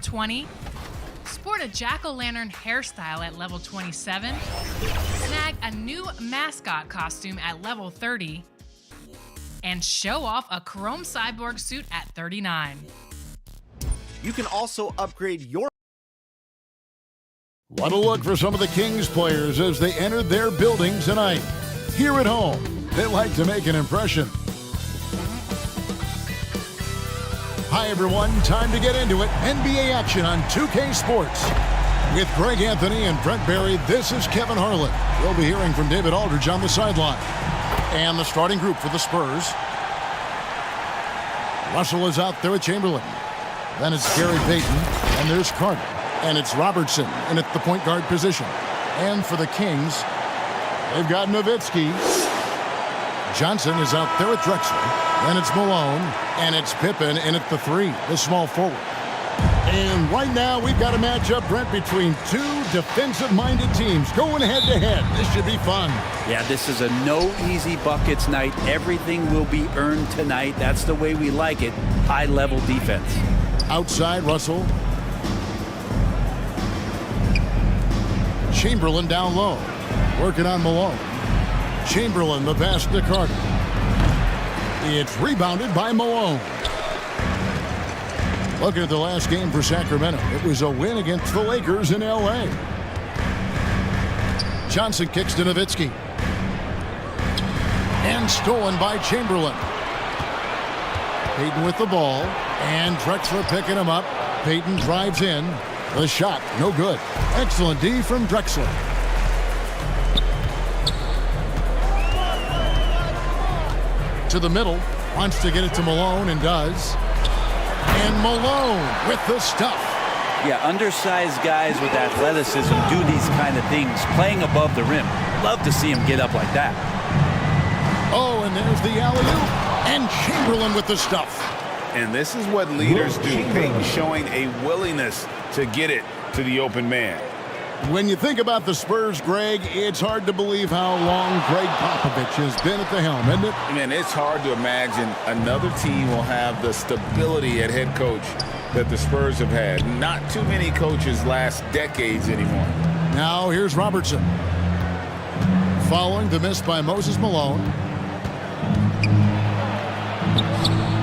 20. Sport a jack-o'-lantern hairstyle at level 27. Snag a new mascot costume at level 30. And show off a chrome cyborg suit at 39. You can also upgrade your... What a look for some of the Kings players as they entered their building tonight. Here at home, they like to make an impression. Hi, everyone. Time to get into it. NBA action on 2K Sports. With Greg Anthony and Brent Barry, this is Kevin Harlan. We'll be hearing from David Aldridge on the sideline. And the starting group for the Spurs. Russell is out there with Chamberlain. Then it's Gary Payton. And there's Carter. And it's Robertson in at the point guard position. And for the Kings, they've got Nowitzki. Johnson is out there with Drexler. Then it's Malone, and it's Pippen in at the 3, the small forward. And right now, we've got a matchup, Brent, between two defensive-minded teams going head-to-head. This should be fun. Yeah, this is a no easy buckets night. Everything will be earned tonight. That's the way we like it. High-level defense. Outside, Russell. Chamberlain down low. Working on Malone. Chamberlain, the pass to Carter. It's rebounded by Malone. Looking at the last game for Sacramento, it was a win against the Lakers in L.A. Johnson kicks to Nowitzki. And stolen by Chamberlain. Payton with the ball. And Drexler picking him up. Payton drives in. The shot, no good. Excellent D from Drexler. To the middle, wants to get it to Malone and does. And Malone with the stuff. Yeah, undersized guys with athleticism do these kind of things, playing above the rim. Love to see him get up like that. Oh, and there's the alley-oop. And Chamberlain with the stuff. And this is what leaders do. Payton showing a willingness to get it to the open man. When you think about the Spurs, Greg, it's hard to believe how long Greg Popovich has been at the helm, isn't it? Man, it's hard to imagine another team will have the stability at head coach that the Spurs have had. Not too many coaches last decades anymore. Now here's Robertson. Following the miss by Moses Malone.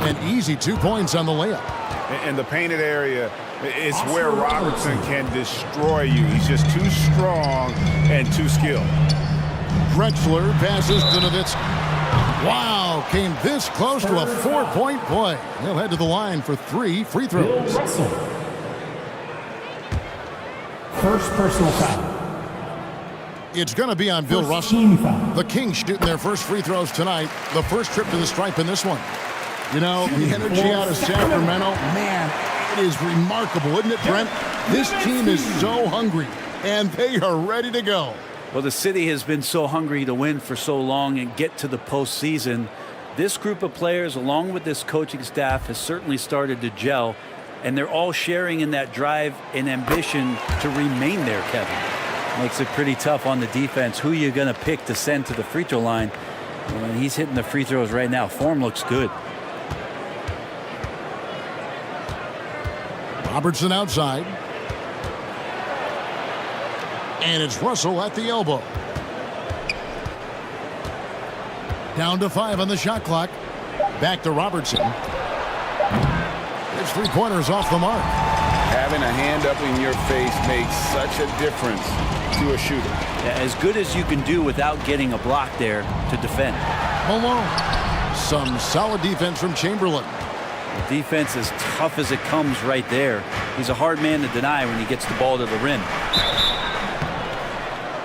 An easy 2 points on the layup. In the painted area, it's where Robertson can destroy you. He's just too strong and too skilled. Drexler passes to Nowitzki. Wow, came this close to a 4-point play. He'll head to the line for 3 free throws. Bill Russell. First personal foul. It's going to be on Bill Russell. The Kings shooting their first free throws tonight. The first trip to the stripe in this one. You know, the energy out of Sacramento, man, it is remarkable, isn't it, Brent? This team is so hungry, and they are ready to go. Well, the city has been so hungry to win for so long and get to the postseason. This group of players, along with this coaching staff, has certainly started to gel, and they're all sharing in that drive and ambition to remain there, Kevin. Makes it pretty tough on the defense. Who you're going to pick to send to the free throw line? Well, he's hitting the free throws right now. Form looks good. Robertson outside. And it's Russell at the elbow. Down to 5 on the shot clock. Back to Robertson. His three-pointers off the mark. Having a hand up in your face makes such a difference to a shooter. Yeah, as good as you can do without getting a block there to defend. Malone. Some solid defense from Chamberlain. The defense as tough as it comes right there. He's a hard man to deny when he gets the ball to the rim.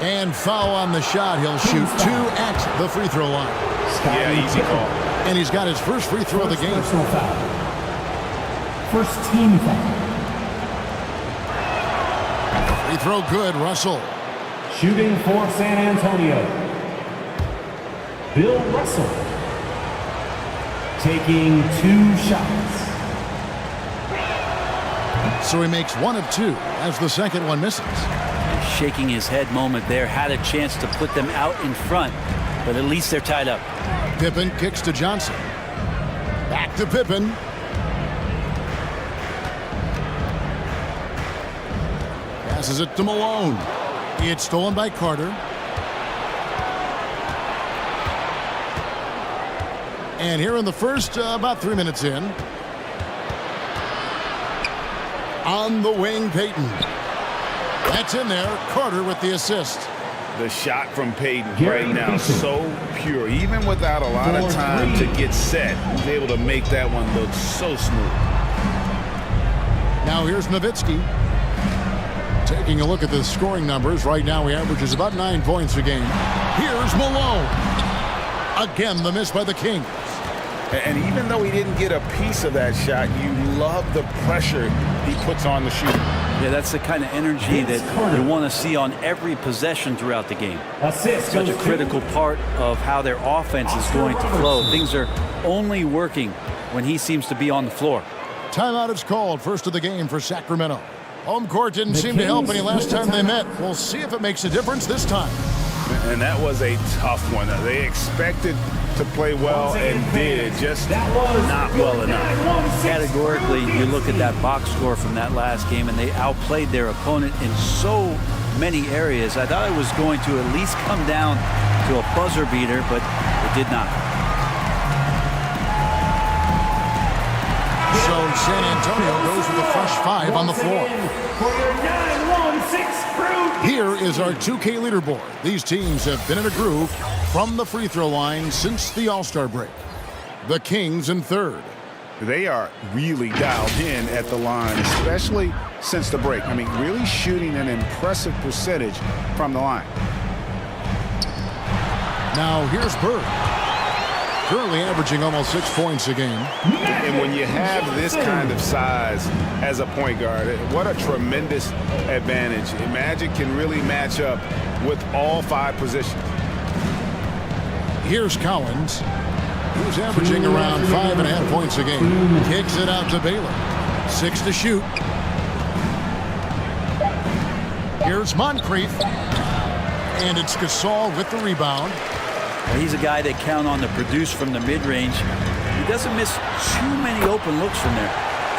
And foul on the shot. He'll shoot 2 at the free throw line. Yeah, easy call. And he's got his first free throw of the game. Personal foul. First team foul. Free throw good, Russell. Shooting for San Antonio. Bill Russell. Taking 2 shots. So he makes 1 of 2 as the second one misses. Shaking his head moment there. Had a chance to put them out in front, but at least they're tied up. Pippen kicks to Johnson. Back to Pippen. Passes it to Malone. It's stolen by Carter. And here in the first, about 3 minutes in. On the wing, Payton. That's in there. Carter with the assist. The shot from Payton right now, so pure. Even without a lot of time to get set, he's able to make that one look so smooth. Now here's Nowitzki. Taking a look at the scoring numbers. Right now he averages about 9 points a game. Here's Malone. Again, the miss by the Kings. And even though he didn't get a piece of that shot, you love the pressure he puts on the shooter. Yeah, that's the kind of energy that you want to see on every possession throughout the game. Such a critical part of how their offense is going to flow. Things are only working when he seems to be on the floor. Timeout is called. First of the game for Sacramento. Home court didn't seem to help any last time they met. We'll see if it makes a difference this time. And that was a tough one. They expected to play well and did, just not well enough. Categorically, you look at that box score from that last game, and they outplayed their opponent in so many areas. I thought it was going to at least come down to a buzzer beater, but it did not. So San Antonio goes with a fresh 5 on the floor. Here is our 2K leaderboard. These teams have been in a groove from the free throw line since the All-Star break. The Kings in third. They are really dialed in at the line, especially since the break. I mean, really shooting an impressive percentage from the line. Now here's Bird. Currently averaging almost 6 points a game. And when you have this kind of size as a point guard, what a tremendous advantage. Magic can really match up with all 5 positions. Here's Collins, who's averaging around 5.5 points a game. Kicks it out to Baylor. 6 to shoot. Here's Moncrief. And it's Gasol with the rebound. He's a guy that count on to produce from the mid-range. He doesn't miss too many open looks from there.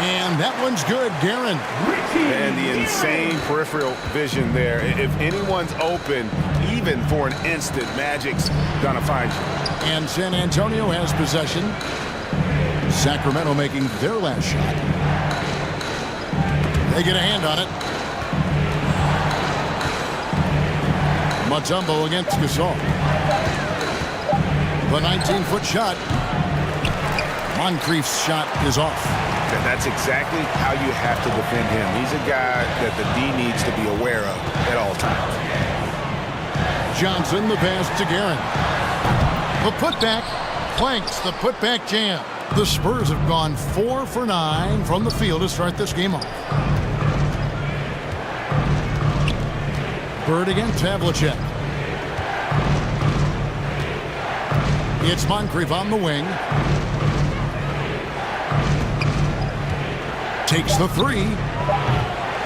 And that one's good, Guerin. And the insane peripheral vision there. If anyone's open, even for an instant, Magic's gonna find you. And San Antonio has possession. Sacramento making their last shot. They get a hand on it. Mutombo against Gasol. The 19-foot shot. Moncrief's shot is off. That's exactly how you have to defend him. He's a guy that the D needs to be aware of at all times. Johnson, the pass to Guerin. The putback clanks the putback jam. The Spurs have gone 4 for 9 from the field to start this game off. Bird against Havlicek. It's Moncrief on the wing. Takes the 3.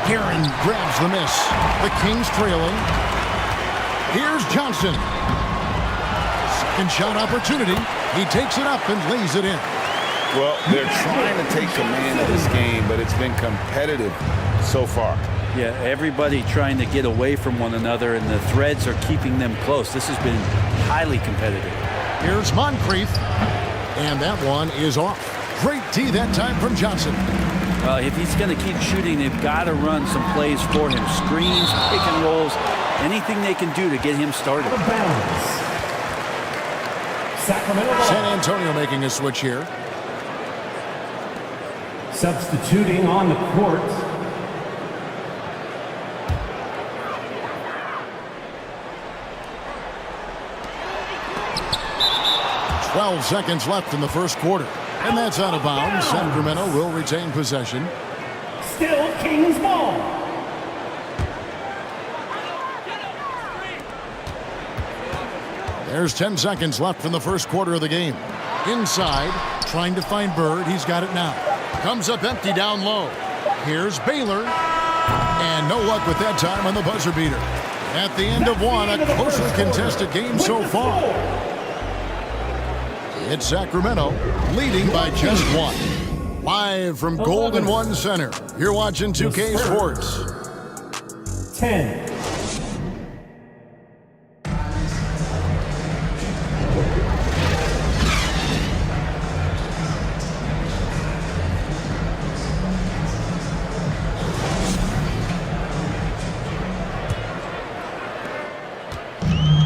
Guerin grabs the miss. The Kings trailing. Here's Johnson. Second shot opportunity. He takes it up and lays it in. Well, they're trying to take command of this game, but it's been competitive so far. Yeah, everybody trying to get away from one another, and the threads are keeping them close. This has been highly competitive. Here's Moncrief. And that one is off. Great D that time from Johnson. If he's going to keep shooting, they've got to run some plays for him. Screens, pick and rolls, anything they can do to get him started. San Antonio making a switch here. Substituting on the court. Twelve seconds left in the first quarter. And that's out of bounds. Sacramento will retain possession. Still Kings ball. There's 10 seconds left in the first quarter of the game. Inside, trying to find Bird. He's got it now. Comes up empty down low. Here's Baylor. And no luck with that time on the buzzer beater. At the end of one, a closely contested game so far. It's Sacramento leading by just 1. Live from Golden One Center, you're watching 2K Sports. 10.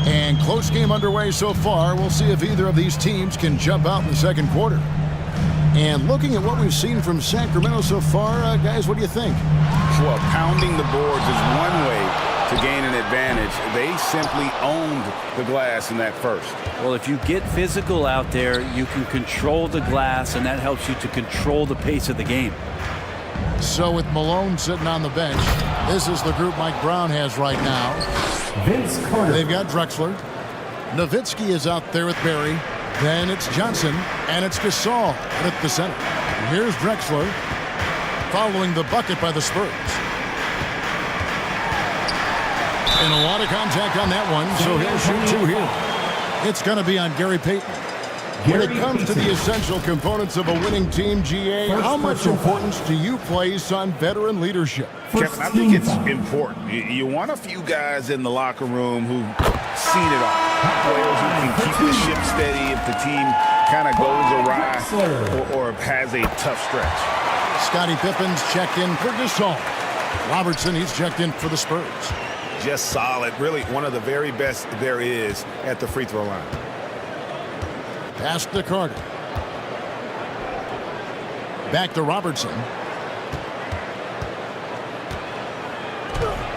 And close game underway so far. We'll see if either of these teams can jump out in the second quarter. And looking at what we've seen from Sacramento so far, guys, what do you think? Well, pounding the boards is one way to gain an advantage. They simply owned the glass in that first. Well, if you get physical out there, you can control the glass, and that helps you to control the pace of the game. So with Malone sitting on the bench, this is the group Mike Brown has right now. Vince Carter. They've got Drexler. Nowitzki is out there with Barry. Then it's Johnson, and it's Gasol at the center. Here's Drexler, following the bucket by the Spurs. And a lot of contact on that one, so he'll shoot two here. It's going to be on Gary Payton. When it comes to the essential components of a winning team, GA, how much importance do you place on veteran leadership? Kevin, I think it's important. You want a few guys in the locker room who've seen it all. Players who can keep the ship steady if the team kind of goes awry or has a tough stretch. Scottie Pippen's checked in for Gasol. Robertson, he's checked in for the Spurs. Just solid. Really one of the very best there is at the free throw line. Pass to Carter. Back to Robertson.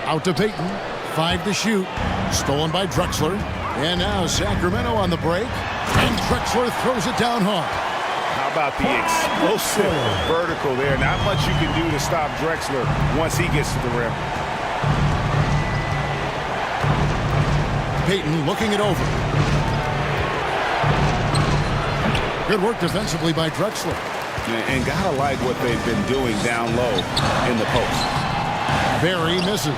Out to Payton. 5 to shoot. Stolen by Drexler. And now Sacramento on the break. And Drexler throws it down hard. How about the explosive vertical there? Not much you can do to stop Drexler once he gets to the rim. Payton looking it over. Good work defensively by Drexler. And gotta like what they've been doing down low in the post. Barry misses.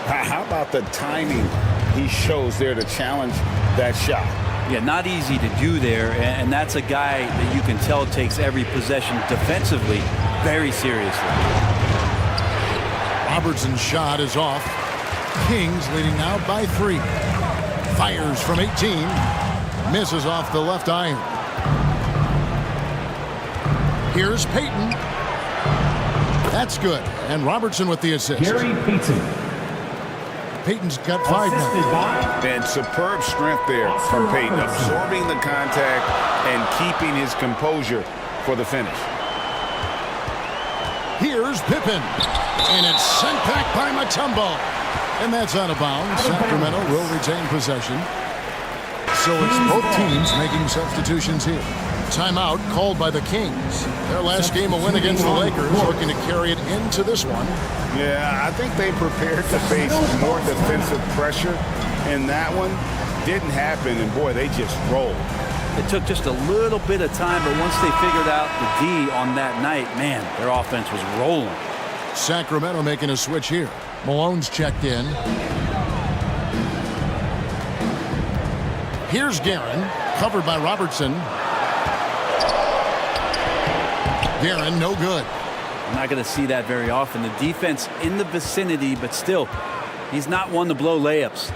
How about the timing he shows there to challenge that shot? Yeah, not easy to do there, and that's a guy that you can tell takes every possession defensively very seriously. Robertson's shot is off. Kings leading now by 3. Fires from 18. Misses off the left iron. Here's Payton. That's good. And Robertson with the assist. Gary Payton. Payton's got 5 now. And superb strength there from Payton, absorbing the contact and keeping his composure for the finish. Here's Pippen. And it's sent back by Mutombo. And that's out of bounds. Sacramento will retain possession. So it's both teams making substitutions here. Timeout called by the Kings. Their last game a win against the Lakers, looking to carry it into this one. Yeah, I think they prepared to face more defensive pressure, and that one didn't happen, and boy, they just rolled. It took just a little bit of time, but once they figured out the D on that night, man, their offense was rolling. Sacramento making a switch here. Malone's checked in. Here's Guerin, covered by Robertson. Guerin, no good. I'm not going to see that very often. The defense in the vicinity, but still, he's not one to blow layups.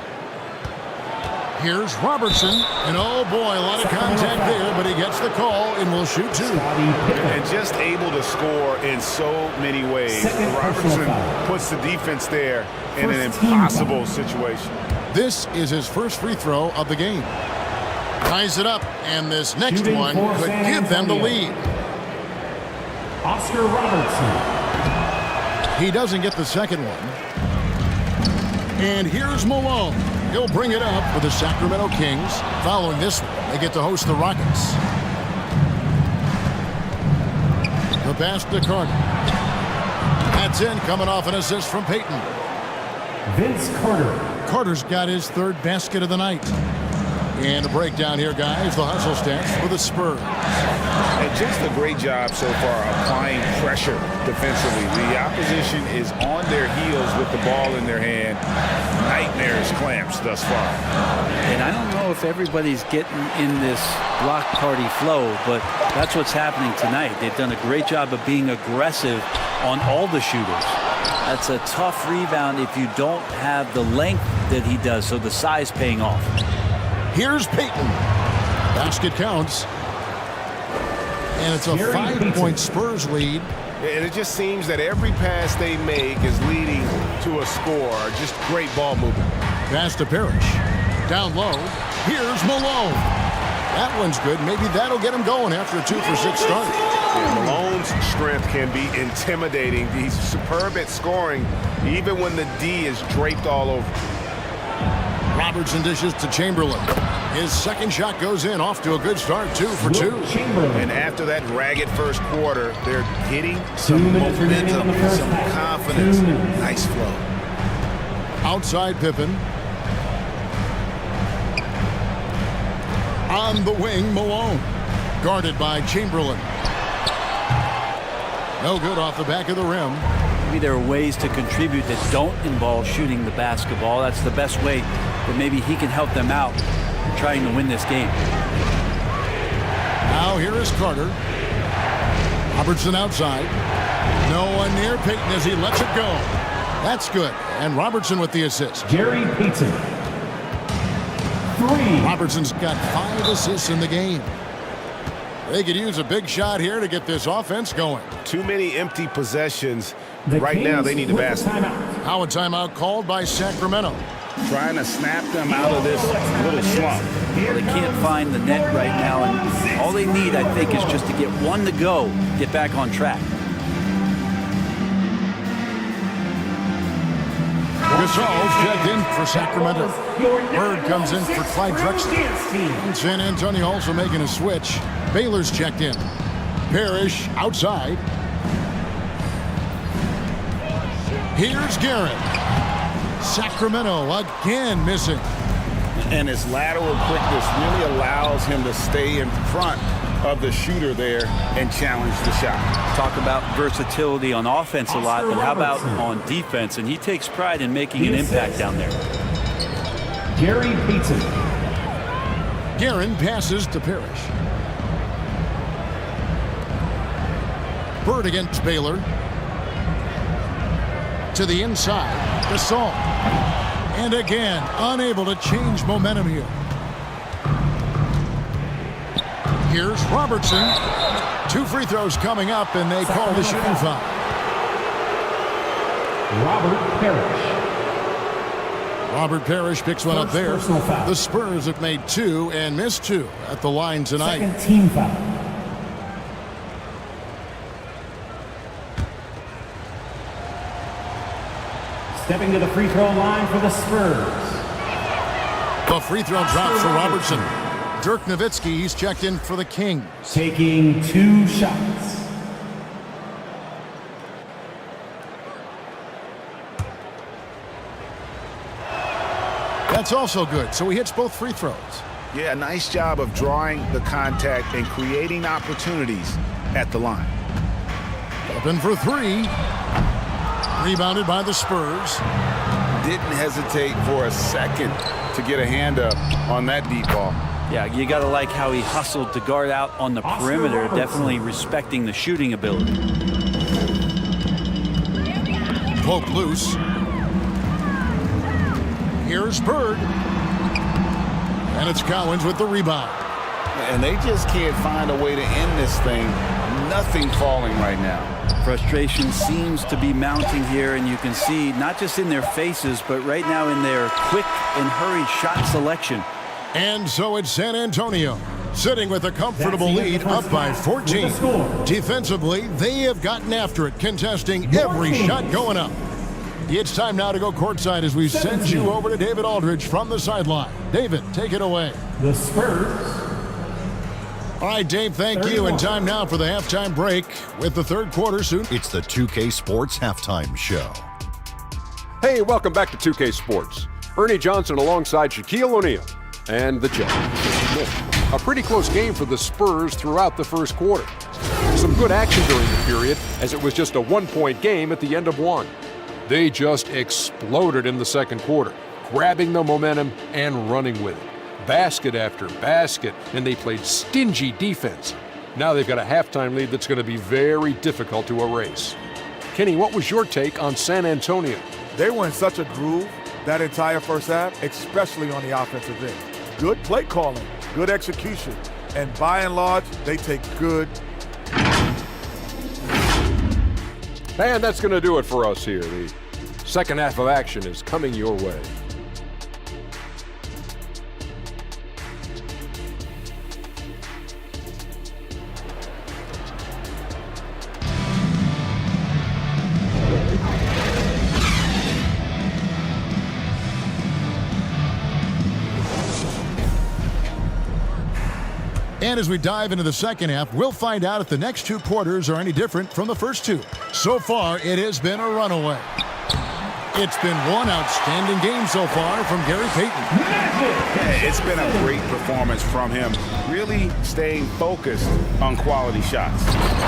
Here's Robertson, and oh boy, a lot of contact there, but he gets the call and will shoot 2. And just able to score in so many ways. Robertson puts the defense there in an impossible situation. This is his first free throw of the game. Ties it up, and this next one could give them the lead. Oscar Robertson. He doesn't get the second one. And here's Malone. He'll bring it up for the Sacramento Kings. Following this one, they get to host the Rockets. The pass to Carter. That's in, coming off an assist from Payton. Vince Carter. Carter's got his 3rd basket of the night. And a breakdown here, guys. The hustle stats for the Spurs. And just a great job so far applying pressure defensively. The opposition is on their heels with the ball in their hand. Nightmares clamps thus far. And I don't know if everybody's getting in this block party flow, but that's what's happening tonight. They've done a great job of being aggressive on all the shooters. That's a tough rebound if you don't have the length that he does, so the size paying off. Here's Payton. Basket counts. And it's a 5-point Spurs lead. And it just seems that every pass they make is leading to a score. Just great ball movement. Pass to Parrish. Down low. Here's Malone. That one's good. Maybe that'll get him going after a 2-for-6 start. Yeah, Malone's strength can be intimidating. He's superb at scoring, even when the D is draped all over. Robertson dishes to Chamberlain. His second shot goes in, off to a good start, 2 for 2. And after that ragged first quarter, they're getting some momentum, some confidence. Nice flow. Outside Pippen. On the wing, Malone. Guarded by Chamberlain. No good off the back of the rim. Maybe there are ways to contribute that don't involve shooting the basketball. That's the best way that maybe he can help them out in trying to win this game. Now here is Carter. Robertson outside. No one near Payton as he lets it go. That's good. And Robertson with the assist. Gary Payton. 3. Robertson's got 5 assists in the game. They could use a big shot here to get this offense going. Too many empty possessions. Right now, they need the basket. Now a timeout called by Sacramento. Trying to snap them out of this little slump. Well, they can't find the net right now, and all they need, I think, is just to get one to go, get back on track. Gasol's checked in for Sacramento. Bird comes in for Clyde Drexler. And San Antonio also making a switch. Baylor's checked in. Parrish outside. Here's Garrett. Sacramento again missing. And his lateral quickness really allows him to stay in front of the shooter there and challenge the shot. Talk about versatility on offense a lot, but how about on defense? And he takes pride in making an impact down there. Gary Payton. Guerin passes to Parrish. Bird against Baylor. To the inside. Gasol. And again, unable to change momentum here. Here's Robertson. 2 free throws coming up, and they call the shooting foul. Robert Parrish. Robert Parrish picks one up there. The Spurs have made 2 and missed 2 at the line tonight. Second team foul. Stepping to the free throw line for the Spurs. The free throw drops for Robertson. Dirk Nowitzki, he's checked in for the Kings. Taking 2 shots. That's also good, so he hits both free throws. Yeah, nice job of drawing the contact and creating opportunities at the line. Open for 3. Rebounded by the Spurs. Didn't hesitate for a second to get a hand up on that deep ball. Yeah, you got to like how he hustled to guard out on the perimeter, definitely respecting the shooting ability. Poke loose. Here's Bird. And it's Cowens with the rebound. And they just can't find a way to end this thing. Nothing falling right now. Frustration seems to be mounting here, and you can see not just in their faces, but right now in their quick and hurried shot selection. And so it's San Antonio, sitting with a comfortable lead, up by 14. Defensively, they have gotten after it, contesting every shot going up. It's time now to go courtside as we send you over to David Aldridge from the sideline. David, take it away. The Spurs. All right, Dave, thank you. And time now for the halftime break with the third quarter soon. It's the 2K Sports Halftime Show. Hey, welcome back to 2K Sports. Ernie Johnson alongside Shaquille O'Neal and the Jet. A pretty close game for the Spurs throughout the first quarter. Some good action during the period, as it was just a 1-point game at the end of 1. They just exploded in the second quarter, grabbing the momentum and running with it. Basket after basket, and they played stingy defense. Now they've got a halftime lead that's going to be very difficult to erase. Kenny, what was your take on San Antonio? They were in such a groove that entire first half, especially on the offensive end. Good play calling, good execution, and by and large, they take good. And that's going to do it for us here. The second half of action is coming your way. And as we dive into the second half, we'll find out if the next two quarters are any different from the first two. So far, it has been a runaway. It's been one outstanding game so far from Gary Payton. Yeah, it's been a great performance from him, really staying focused on quality shots.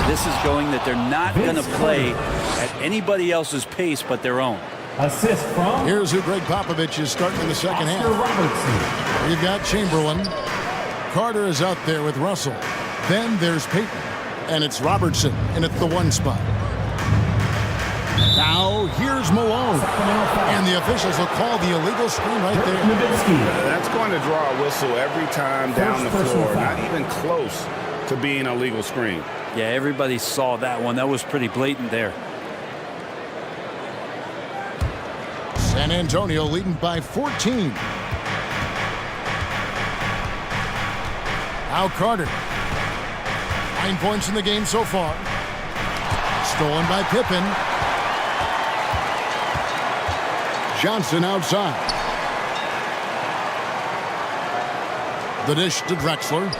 This is going that they're not going to play at anybody else's pace but their own. Assist from Here's who Greg Popovich is starting in the second half. Robertson. You've got Chamberlain. Carter is out there with Russell. Then there's Payton. And it's Robertson in at the 1 spot. Now here's Malone. And the officials will call the illegal screen right there. That's going to draw a whistle every time down the floor. Not even close to being a legal screen. Yeah, everybody saw that one. That was pretty blatant there. San Antonio leading by 14. Now Carter. 9 points in the game so far. Stolen by Pippen. Johnson outside. The dish to Drexler.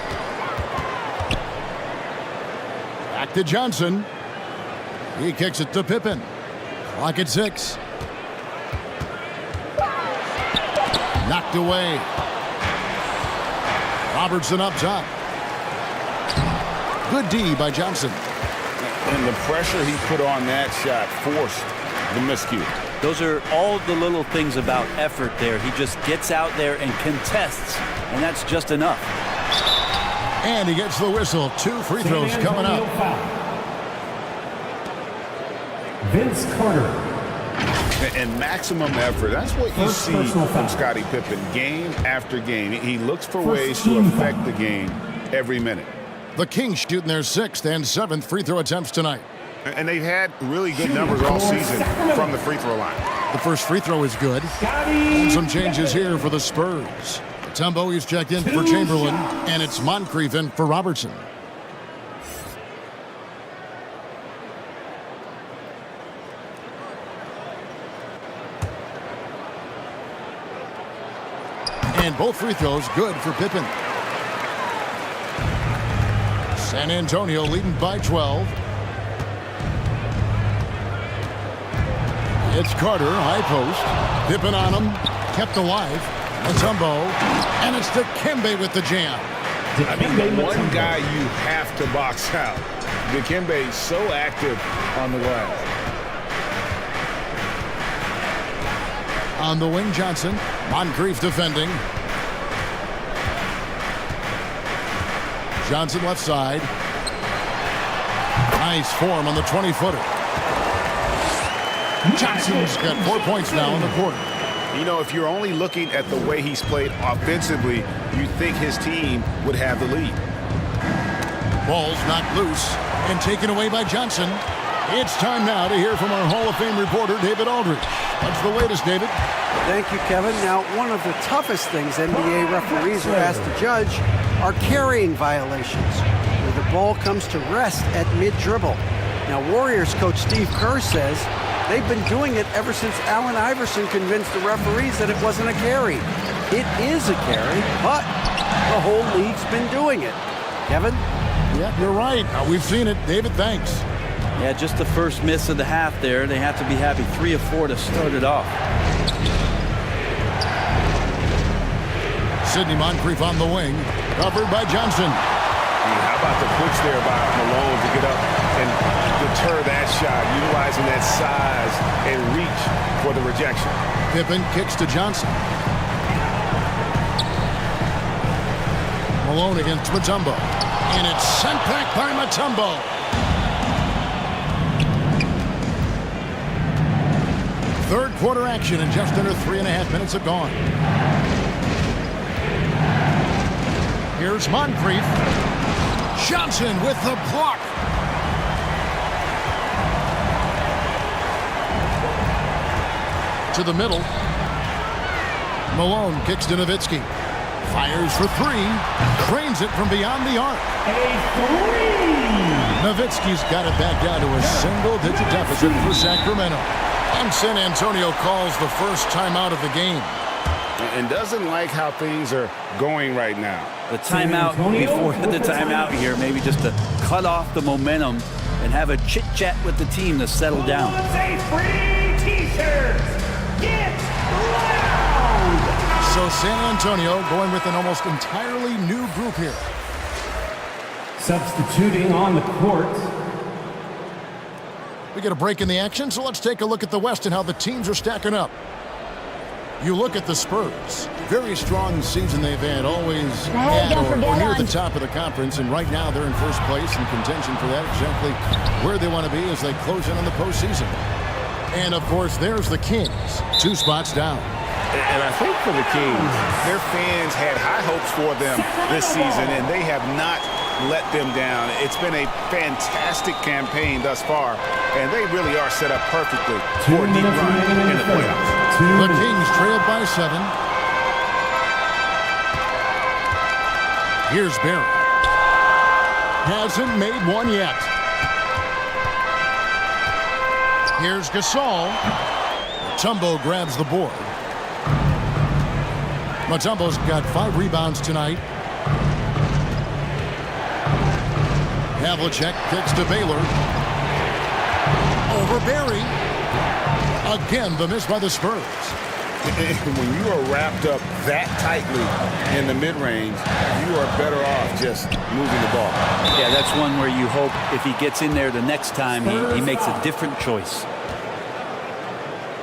Back to Johnson. He kicks it to Pippen. Clock at 6. Knocked away. Robertson up top. Good D by Johnson. And the pressure he put on that shot forced the miscue. Those are all the little things about effort there. He just gets out there and contests, and that's just enough. And he gets the whistle. 2 free throws coming up. Vince Carter. And maximum effort. That's what you see from Scottie Pippen game after game. He looks for ways to affect the game every minute. The Kings shooting their 6th and 7th free throw attempts tonight. And they've had really good numbers all season from the free throw line. The first free throw is good. And some changes here for the Spurs. Mutombo is checked in for Chamberlain, and it's Moncrief in for Robertson. And both free throws good for Pippen. San Antonio leading by 12. It's Carter, high post. Pippen on him, kept alive. Mutombo, and it's Dikembe with the jam. I mean, the one guy you have to box out. Dikembe so active on the glass. On the wing, Johnson. Moncrief defending. Johnson left side. Nice form on the 20-footer. Johnson's got 4 points now in the quarter. You know, if you're only looking at the way he's played offensively, you think his team would have the lead. Ball's knocked loose and taken away by Johnson. It's time now to hear from our Hall of Fame reporter, David Aldridge. What's the latest, David? Thank you, Kevin. Now, one of the toughest things NBA referees are asked to judge are carrying violations, where the ball comes to rest at mid-dribble. Now, Warriors coach Steve Kerr says they've been doing it ever since Allen Iverson convinced the referees that it wasn't a carry. It is a carry, but the whole league's been doing it. Kevin? Yeah, you're right. We've seen it. David, thanks. Yeah, just the first miss of the half there. They have to be happy. 3 of 4 to start it off. Sidney Moncrief on the wing, covered by Johnson. How about the push there by Malone to get up and deter that shot, utilizing that size and reach for the rejection. Pippen kicks to Johnson. Malone against Mutombo. And it's sent back by Mutombo. Third-quarter action, and just under 3.5 minutes have gone. Here's Moncrief. Johnson with the block. To the middle. Malone kicks to Nowitzki. Fires for three. Drains it from beyond the arc. Nowitzki's got it back down to a single-digit deficit for Sacramento. And San Antonio calls the first timeout of the game. And doesn't like how things are going right now. The timeout before the timeout here, maybe just to cut off the momentum and have a chit-chat with the team to settle down. Free t-shirts. Get loud. So San Antonio going with an almost entirely new group here. Substituting on the court. We get a break in the action, so let's take a look at the West and how the teams are stacking up. You look at the Spurs. Very strong season they've had, always at or near the top of the conference, and right now they're in first place in contention for that, exactly where they want to be as they close in on the postseason. And, of course, there's the Kings, 2 spots down. And I think for the Kings, their fans had high hopes for them this season, and they have not let them down. It's been a fantastic campaign thus far, and they really are set up perfectly for a deep run in the playoffs. The Kings trailed by 7. Here's Barry. Hasn't made one yet. Here's Gasol. Mutombo grabs the board. Mutombo's got 5 rebounds tonight. Havlicek kicks to Baylor. Over Barry. Again, the miss by the Spurs. When you are wrapped up that tightly in the mid-range, you are better off just moving the ball. Yeah, that's one where you hope if he gets in there the next time, he makes a different choice.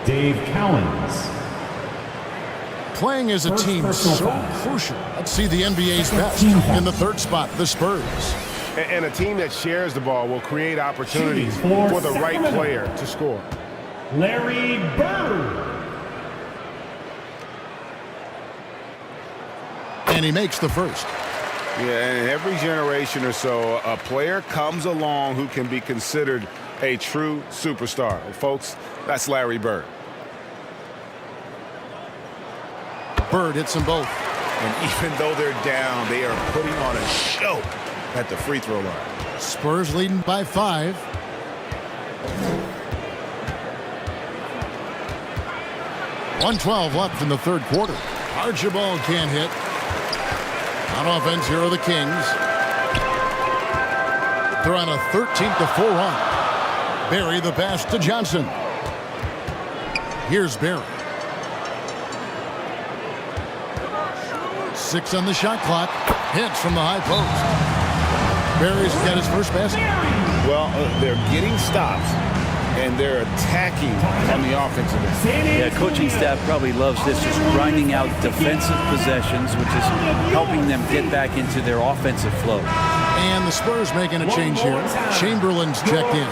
Dave Cowens. Playing as a team so crucial. Let's see the NBA's best in the third spot, the Spurs. And a team that shares the ball will create opportunities for the right player to score. Larry Bird. And he makes the first. Yeah, and every generation or so, a player comes along who can be considered a true superstar. Folks, that's Larry Bird. Bird hits them both. And even though they're down, they are putting on a show at the free throw line. Spurs leading by 5. .112 left in the third quarter. Archibald can't hit. On offense, here are the Kings. They're on a 13-4 run. Barry the pass to Johnson. Here's Barry. 6 on the shot clock. Hits from the high post. Barry's got his first basket. Well, they're getting stops, and they're attacking on the offensive end. Yeah, coaching staff probably loves this, just grinding out defensive possessions, which is helping them get back into their offensive flow. And the Spurs making a change here. Chamberlain's checked in.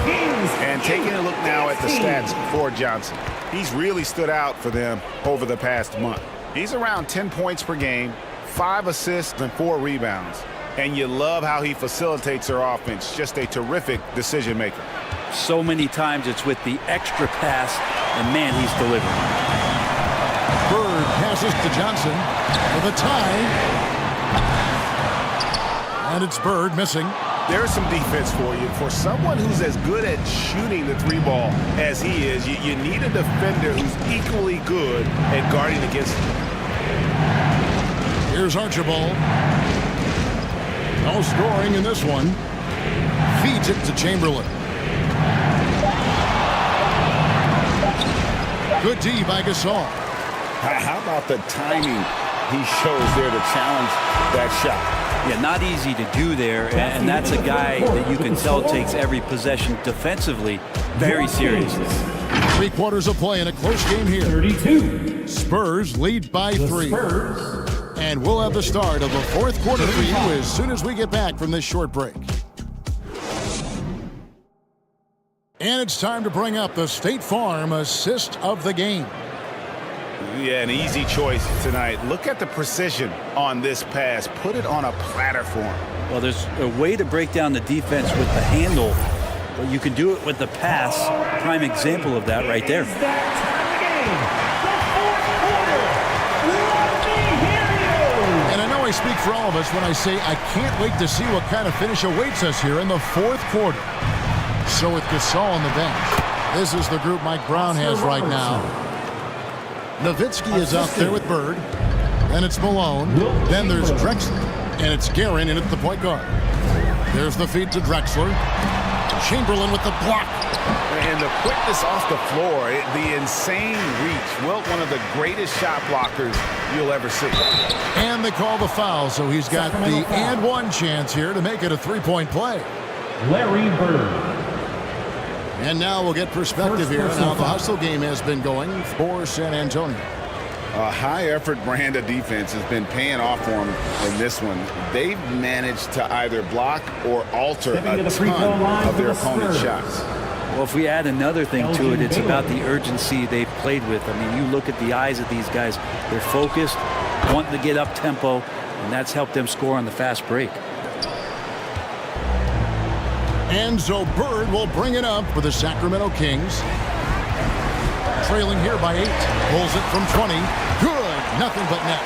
And taking a look now at the stats for Johnson. He's really stood out for them over the past month. He's around 10 points per game, 5 assists, and 4 rebounds. And you love how he facilitates their offense. Just a terrific decision maker. So many times it's with the extra pass, and man, he's delivering. Bird passes to Johnson for the tie. And it's Bird missing. There's some defense for you. For someone who's as good at shooting the 3-ball as he is, you need a defender who's equally good at guarding against him. Here's Archibald. No scoring in this one. Feeds it to Chamberlain. Good D by Gasol. How about the timing he shows there to challenge that shot? Yeah, not easy to do there, and that's a guy that you can tell takes every possession defensively very seriously. 3 quarters of play in a close game here. 32. Spurs lead by 3. And we'll have the start of the fourth quarter for you as soon as we get back from this short break. And it's time to bring up the State Farm assist of the game. Yeah, an easy choice tonight. Look at the precision on this pass. Put it on a platter for him. Well, there's a way to break down the defense with the handle, but you can do it with the pass. Prime example of that right there. And I know I speak for all of us when I say I can't wait to see what kind of finish awaits us here in the fourth quarter. So with Gasol on the bench, this is the group Mike Brown has right now. Nowitzki is out there with Bird. Then it's Malone. Then there's Drexler. And it's Guerin in at the point guard. There's the feed to Drexler. Chamberlain with the block. And the quickness off the floor, the insane reach. Wilt, one of the greatest shot blockers you'll ever see. And they call the foul, so he's got the and one chance here to make it a three-point play. Larry Bird. And now we'll get perspective here on how the hustle game has been going for San Antonio. A high-effort brand of defense has been paying off for them in this one. They've managed to either block or alter a ton of their opponent's shots. Well, if we add another thing to it, it's about the urgency they've played with. I mean, you look at the eyes of these guys. They're focused, wanting to get up tempo, and that's helped them score on the fast break. And so Bird will bring it up for the Sacramento Kings. Trailing here by 8. Pulls it from 20. Good. Nothing but net.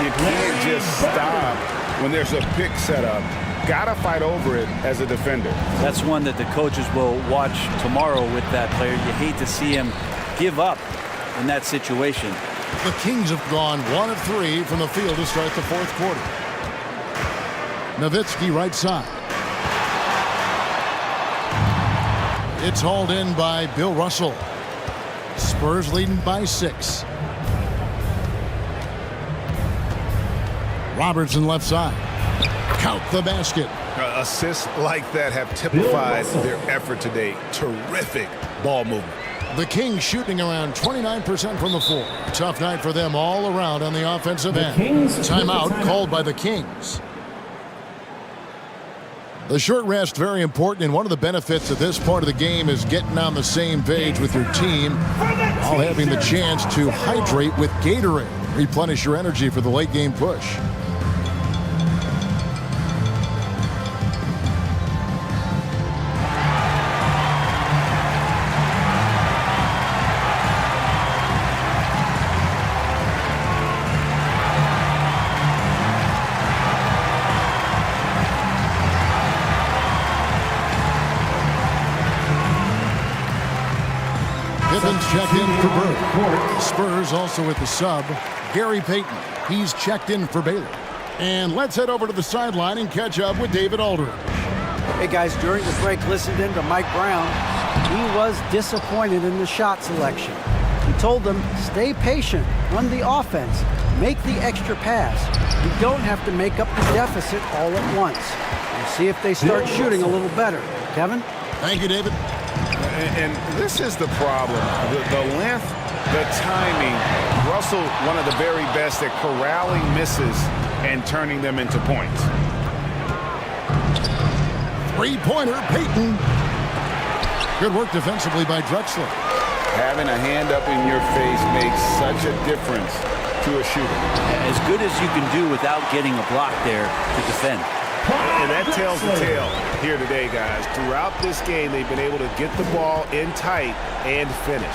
You can't just stop when there's a pick set up. Gotta fight over it as a defender. That's one that the coaches will watch tomorrow with that player. You hate to see him give up in that situation. The Kings have gone 1 of 3 from the field to start the fourth quarter. Nowitzki right side. It's hauled in by Bill Russell. Spurs leading by 6. Robertson left side. Count the basket. Assists like that have typified their effort today. Terrific ball movement. The Kings shooting around 29% from the floor. Tough night for them all around on the offensive end. Timeout called by the Kings. The short rest, very important, and one of the benefits of this part of the game is getting on the same page with your team while having the chance to hydrate with Gatorade. Replenish your energy for the late game push. Checked in for Bird. Spurs also with the sub, Gary Payton. He's checked in for Baylor. And let's head over to the sideline and catch up with David Aldridge. Hey guys, during the break, listened in to Mike Brown. He was disappointed in the shot selection. He told them, stay patient, run the offense, make the extra pass. You don't have to make up the deficit all at once. We'll see if they start shooting a little better. Kevin? Thank you, David. And this is the problem. The length, the timing. Russell, one of the very best at corralling misses and turning them into points. Three-pointer, Payton. Good work defensively by Drexler. Having a hand up in your face makes such a difference to a shooter. As good as you can do without getting a block there to defend. And that tells the tale here today, guys. Throughout this game, they've been able to get the ball in tight and finish.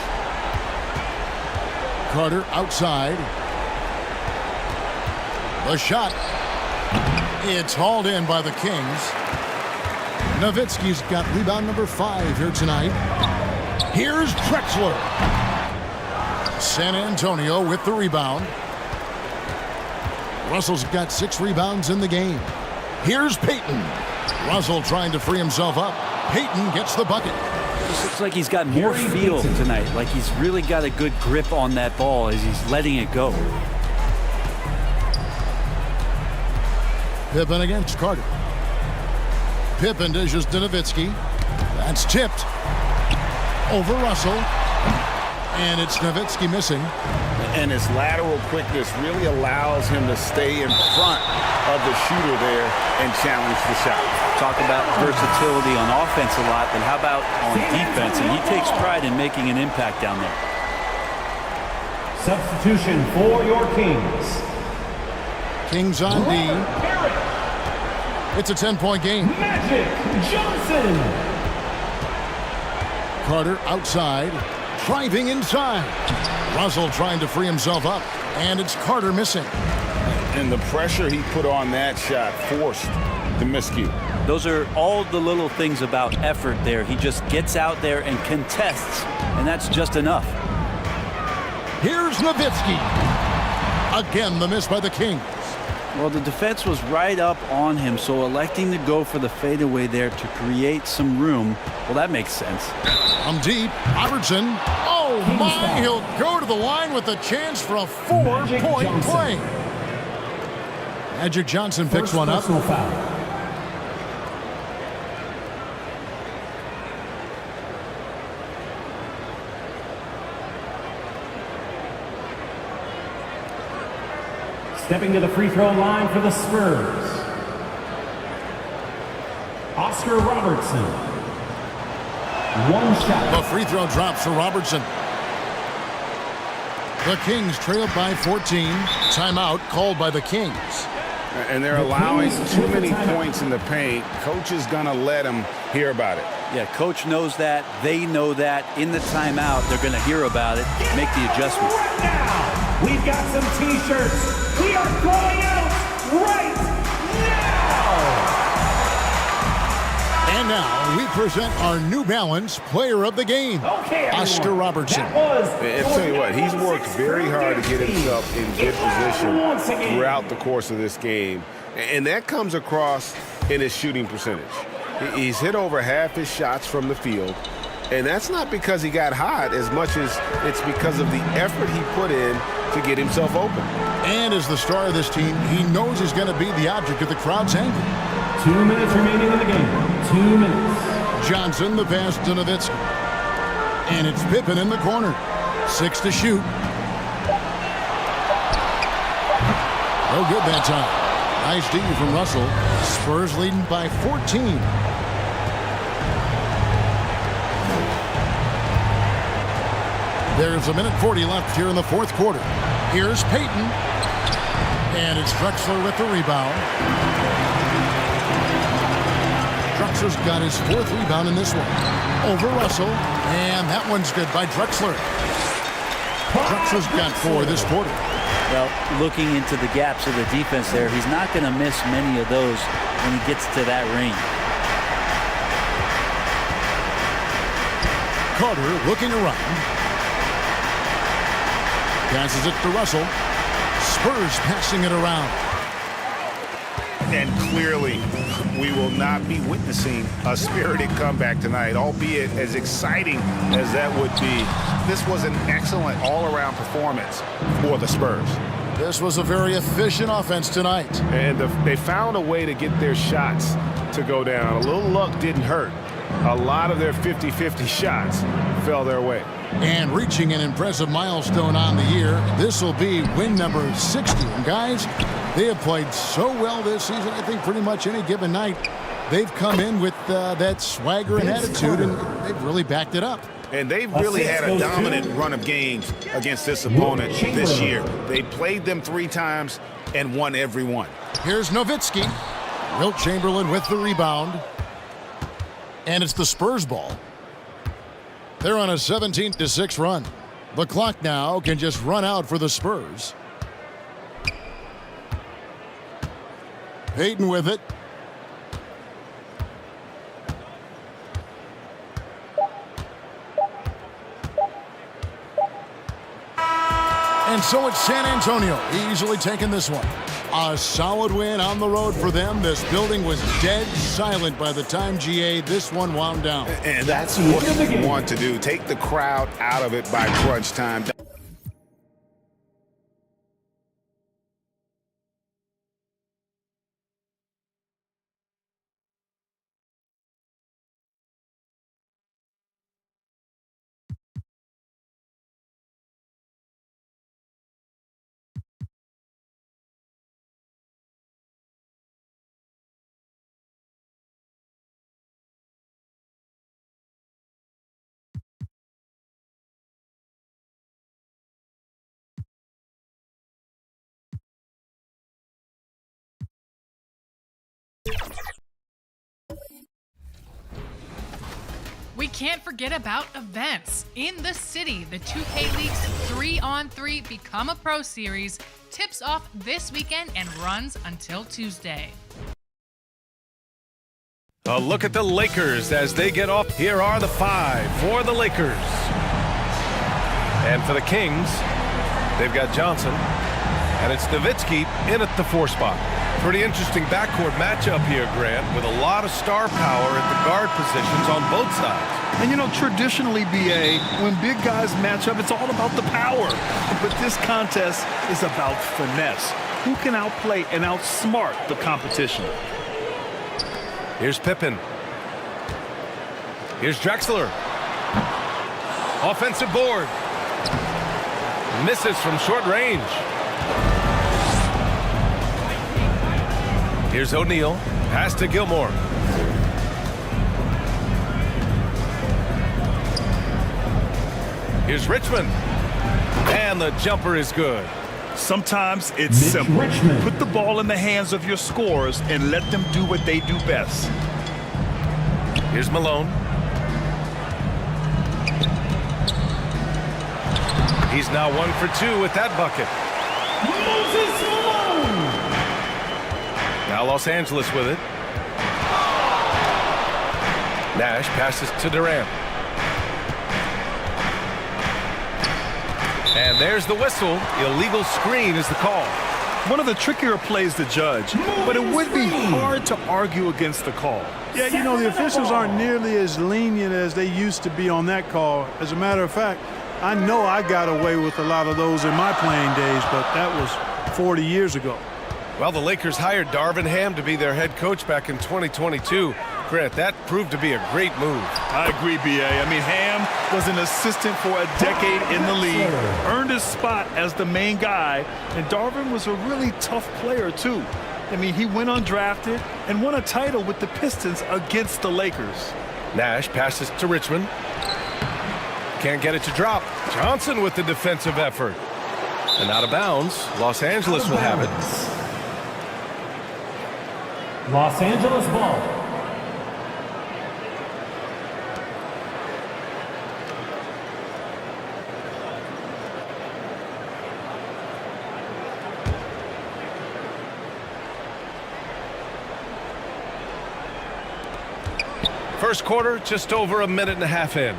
Carter outside. The shot. It's hauled in by the Kings. Nowitzki's got rebound number 5 here tonight. Here's Drexler. San Antonio with the rebound. Russell's got 6 rebounds in the game. Here's Payton. Russell trying to free himself up. Payton gets the bucket. This looks like he's got more feel tonight. Like he's really got a good grip on that ball as he's letting it go. Pippen against Carter. Pippen dishes to Nowitzki. That's tipped. Over Russell. And it's Nowitzki missing. And his lateral quickness really allows him to stay in front of the shooter there and challenge the shot. Talk about versatility on offense a lot, but how about on defense? And he takes pride in making an impact down there. Substitution for your Kings. Kings on D. It's a 10-point game. Magic Johnson. Carter outside, driving inside. Russell trying to free himself up, and it's Carter missing. And the pressure he put on that shot forced the miscue. Those are all the little things about effort there. He just gets out there and contests, and that's just enough. Here's Nowitzki. Again, the miss by the Kings. Well, the defense was right up on him, so electing to go for the fadeaway there to create some room, well, that makes sense. From deep, Robertson. Oh, my, he'll go to the line with a chance for a 4-point play. Magic Johnson picks one up. Foul. Stepping to the free throw line for the Spurs, Oscar Robertson. One shot. The free throw drops for Robertson. The Kings trailed by 14. Timeout called by the Kings. And they're allowing too many points in the paint. Coach is going to let them hear about it. Yeah, coach knows that. They know that. In the timeout, they're going to hear about it, make the adjustment. Right now, we've got some T-shirts. We are throwing out right now. And now we present our New Balance Player of the Game, Okay, Oscar Robertson. And tell you what, he's worked very hard to get himself in good position throughout the course of this game. And that comes across in his shooting percentage. He's hit over half his shots from the field. And that's not because he got hot as much as it's because of the effort he put in to get himself open. And as the star of this team, he knows he's going to be the object of the crowd's anger. 2 minutes remaining in the game. 2 minutes. Johnson, the pass to Nowitzki. And it's Pippen in the corner. 6 to shoot. No good that time. Nice D from Russell. Spurs leading by 14. There's 1:40 left here in the fourth quarter. Here's Payton. And it's Drexler with the rebound. Drexler's got his 4th rebound in this one. Over Russell. And that one's good by Drexler. Drexler's got 4 this quarter. Well, looking into the gaps of the defense there, he's not going to miss many of those when he gets to that range. Carter looking around. Passes it to Russell. Spurs passing it around. And clearly, we will not be witnessing a spirited comeback tonight, albeit as exciting as that would be. This was an excellent all-around performance for the Spurs. This was a very efficient offense tonight. And they found a way to get their shots to go down. A little luck didn't hurt. A lot of their 50-50 shots fell their way. And reaching an impressive milestone on the year, this will be win number 60. And guys, they have played so well this season. I think pretty much any given night, they've come in with that swagger and attitude, and they've really backed it up. And they've really had a dominant run of games against this opponent this year. They played them 3 times and won every one. Here's Nowitzki. Wilt Chamberlain with the rebound. And it's the Spurs ball. They're on a 17-6 run. The clock now can just run out for the Spurs. Payton with it. And so it's San Antonio easily taking this one. A solid win on the road for them. This building was dead silent by the time this one wound down. And that's what you want to do. Take the crowd out of it by crunch time. We can't forget about events. In the city, the 2K League's 3-on-3 Become a Pro series tips off this weekend and runs until Tuesday. A look at the Lakers as they get off. Here are the 5 for the Lakers. And for the Kings, they've got Johnson. And it's Nowitzki in at the 4 spot. Pretty interesting backcourt matchup here, Grant, with a lot of star power at the guard positions on both sides. And you know, traditionally, BA, when big guys match up, it's all about the power. But this contest is about finesse. Who can outplay and outsmart the competition? Here's Pippen. Here's Drexler. Offensive board. Misses from short range. Here's O'Neal. Pass to Gilmore. Here's Richmond. And the jumper is good. Sometimes it's simple. Put the ball in the hands of your scorers and let them do what they do best. Here's Malone. He's now 1 for 2 with that bucket. Moses Malone. Now Los Angeles with it. Nash passes to Durant. And there's the whistle. Illegal screen is the call. One of the trickier plays to judge, but it would be hard to argue against the call. Yeah, you know, the officials aren't nearly as lenient as they used to be on that call. As a matter of fact, I know I got away with a lot of those in my playing days, but that was 40 years ago. Well, the Lakers hired Darvin Ham to be their head coach back in 2022. Grant, that proved to be a great move. I agree, BA. I mean, Ham was an assistant for a decade in the league, earned his spot as the main guy, and Darvin was a really tough player, too. I mean, he went undrafted and won a title with the Pistons against the Lakers. Nash passes to Richmond. Can't get it to drop. Johnson with the defensive effort. And out of bounds. Los Angeles will have it. Los Angeles ball. First quarter, just over a minute and a half in.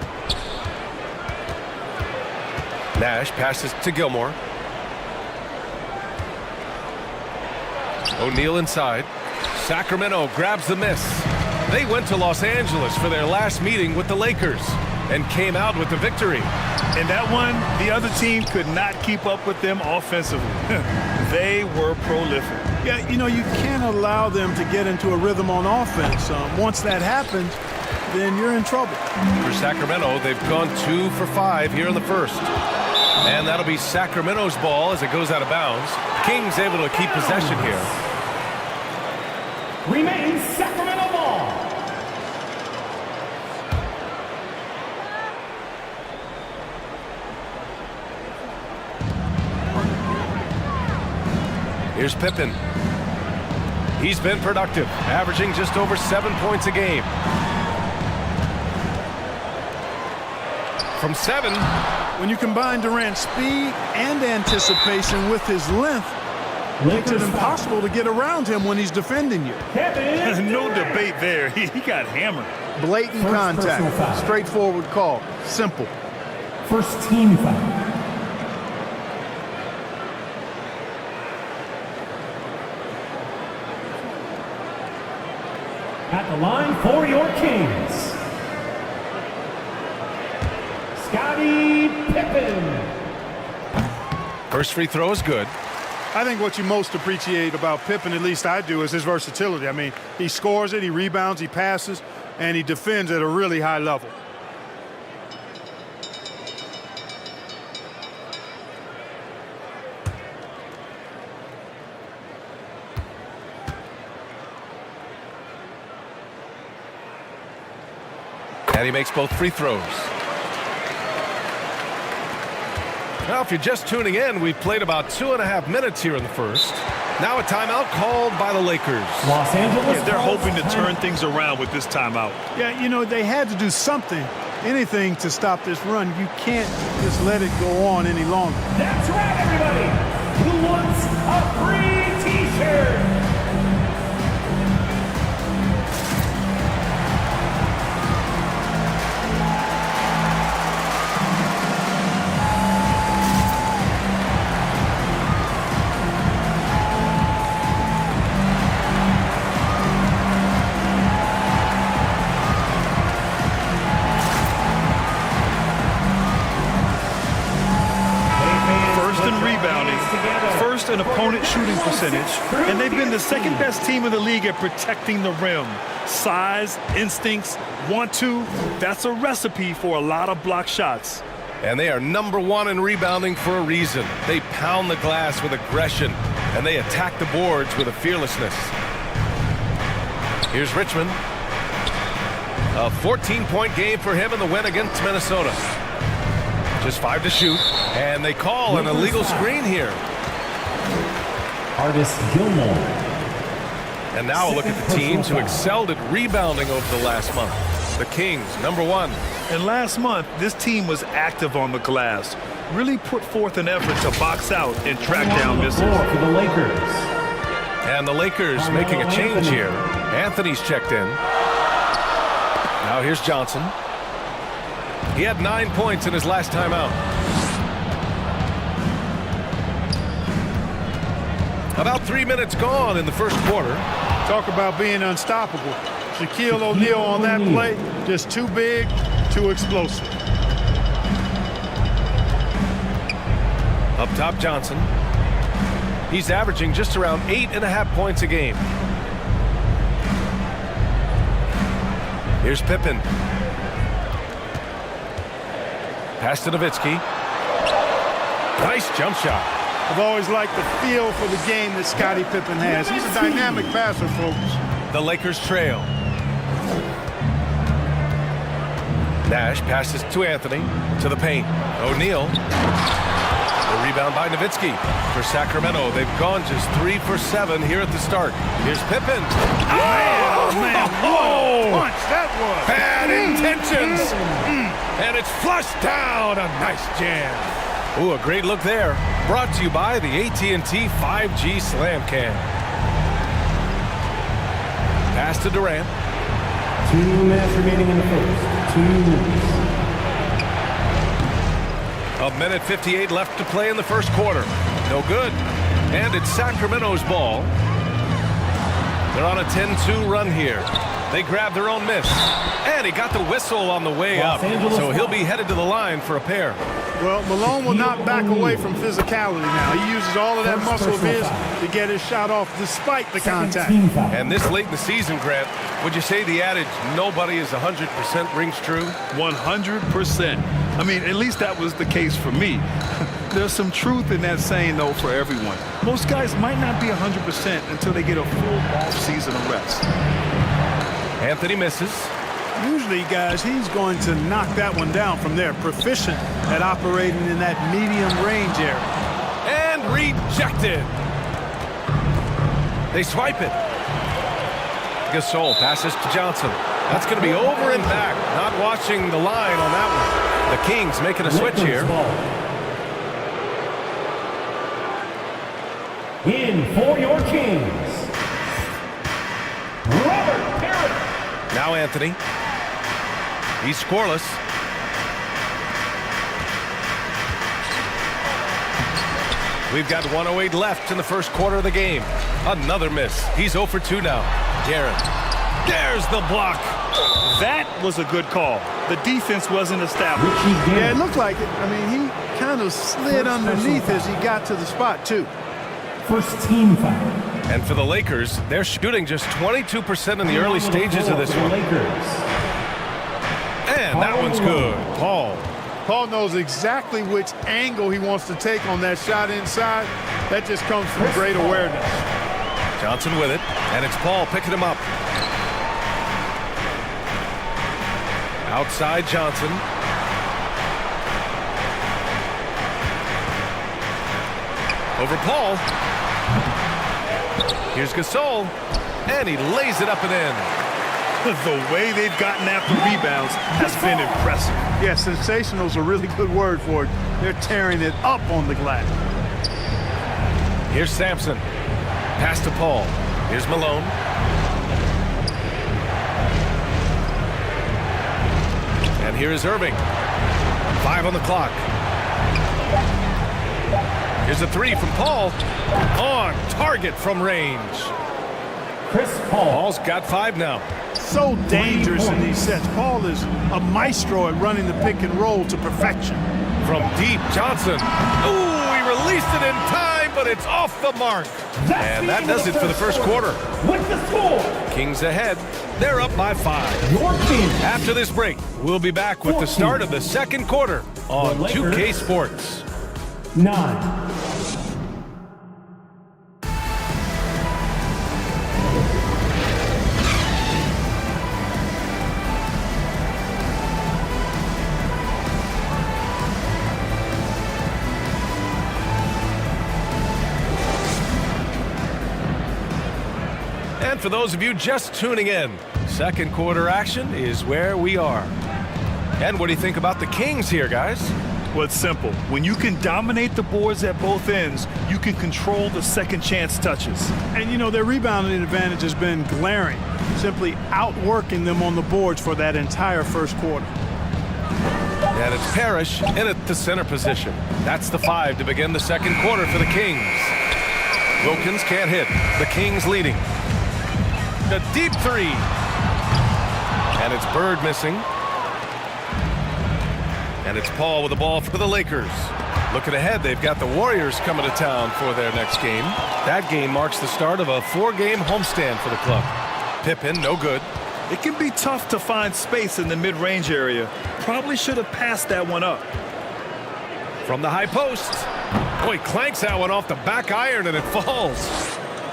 Nash passes to Gilmore. O'Neal inside. Sacramento grabs the miss. They went to Los Angeles for their last meeting with the Lakers and came out with the victory. In that one, the other team could not keep up with them offensively. They were prolific. Yeah, you know, you can't allow them to get into a rhythm on offense. Once that happens, then you're in trouble. For Sacramento, they've gone 2 for 5 here in the first. And that'll be Sacramento's ball as it goes out of bounds. Kings able to keep possession here. Remains Sacramento ball. Here's Pippen. He's been productive, averaging just over 7 points a game. From 7. When you combine Durant's speed and anticipation with his length, it makes it impossible to get around him when he's defending you. No debate there. He got hammered. Blatant contact. Straightforward call. Simple. First team foul. At the line for your Kings, Scottie Pippen. First free throw is good. I think what you most appreciate about Pippen, at least I do, is his versatility. I mean, he scores it, he rebounds, he passes, and he defends at a really high level. And he makes both free throws. Well, if you're just tuning in, we've played about 2.5 minutes here in the first. Now a timeout called by the Lakers. Los Angeles. They're hoping to turn things around with this timeout. Yeah, you know, they had to do something, anything to stop this run. You can't just let it go on any longer. That's right, everybody. Who wants a free T-shirt? First in opponent shooting percentage, and they've been the second best team in the league at protecting the rim. Size, instincts, want to, that's a recipe for a lot of block shots. And they are number 1 in rebounding for a reason. They pound the glass with aggression, and they attack the boards with a fearlessness. Here's Richmond. A 14-point game for him in the win against Minnesota. Just 5 to shoot, and they call an illegal screen here. Artis Gilmore. And now a look at the teams who excelled at rebounding over the last month. The Kings, number 1. And last month, this team was active on the glass. Really put forth an effort to box out and track down misses. For the Lakers. And the Lakers making a change here. Anthony's checked in. Now here's Johnson. He had 9 points in his last time out. About 3 minutes gone in the first quarter. Talk about being unstoppable. Shaquille O'Neal on that play, just too big, too explosive. Up top, Johnson. He's averaging just around 8.5 points a game. Here's Pippen. Pass to Nowitzki. Nice jump shot. I've always liked the feel for the game that Scottie Pippen has. He's a dynamic passer, folks. The Lakers trail. Nash passes to Anthony, to the paint. O'Neal. The rebound by Nowitzki. For Sacramento, they've gone just 3 for 7 here at the start. Here's Pippen. Oh, man, what a punch that was. Bad intentions. And it's flushed down. A nice jam. Ooh, a great look there. Brought to you by the AT&T 5G Slam Cam. Pass to Durant. 2 minutes remaining in the first. 2 minutes. A minute 58 left to play in the first quarter. No good. And it's Sacramento's ball. They're on a 10-2 run here. They grab their own miss. And he got the whistle on the way up. So he'll be headed to the line for a pair. Well, Malone will not back away from physicality now. He uses all of that muscle of his to get his shot off despite the contact. And this late in the season, Grant, would you say the adage, nobody is 100% rings true? 100%. I mean, at least that was the case for me. There's some truth in that saying, though, for everyone. Most guys might not be 100% until they get a full off-season of rest. Anthony misses. Usually, guys, he's going to knock that one down from there. Proficient at operating in that medium range area. And rejected. They swipe it. Gasol passes to Johnson. That's going to be over and back. Not watching the line on that one. The Kings making a switch here. In for your Kings, Robert Parrish. Now Anthony. He's scoreless. We've got 1:08 left in the first quarter of the game. Another miss. He's 0 for 2 now. Garrett. There's the block. That was a good call. The defense wasn't established. Yeah, it looked like it. I mean, he kind of slid underneath as he got to the spot, too. First team foul. And for the Lakers, they're shooting just 22% in the early stages of this one. And that one's good. Paul knows exactly which angle he wants to take on that shot inside. That just comes from great awareness. Johnson with it, and it's Paul picking him up. Outside Johnson. Over Paul. Here's Gasol. And he lays it up and in. The way they've gotten after rebounds has been impressive. Yeah, sensational is a really good word for it. They're tearing it up on the glass. Here's Sampson. Pass to Paul. Here's Malone. And here is Irving. 5 on the clock. Here's a 3 from Paul. On target from range. Chris Paul. Paul's got 5 now. So dangerous in these sets. Paul is a maestro at running the pick and roll to perfection. From deep, Johnson. Ooh, he released it in time, but it's off the mark. And that does it for the first quarter. With the score. Kings ahead. They're up by 5. Your team. After this break, we'll be back with the start of the second quarter on 2K Sports. 9. And for those of you just tuning in, second quarter action is where we are. And what do you think about the Kings here, guys? Well, it's simple. When you can dominate the boards at both ends, you can control the second chance touches. And, you know, their rebounding advantage has been glaring, simply outworking them on the boards for that entire first quarter. And it's Parrish in at the center position. That's the 5 to begin the second quarter for the Kings. Wilkins can't hit. The Kings leading. A deep 3. And it's Bird missing. And it's Paul with the ball for the Lakers. Looking ahead, they've got the Warriors coming to town for their next game. That game marks the start of a 4-game homestand for the club. Pippen, no good. It can be tough to find space in the mid-range area. Probably should have passed that one up. From the high post. Oh, he clanks that one off the back iron and it falls.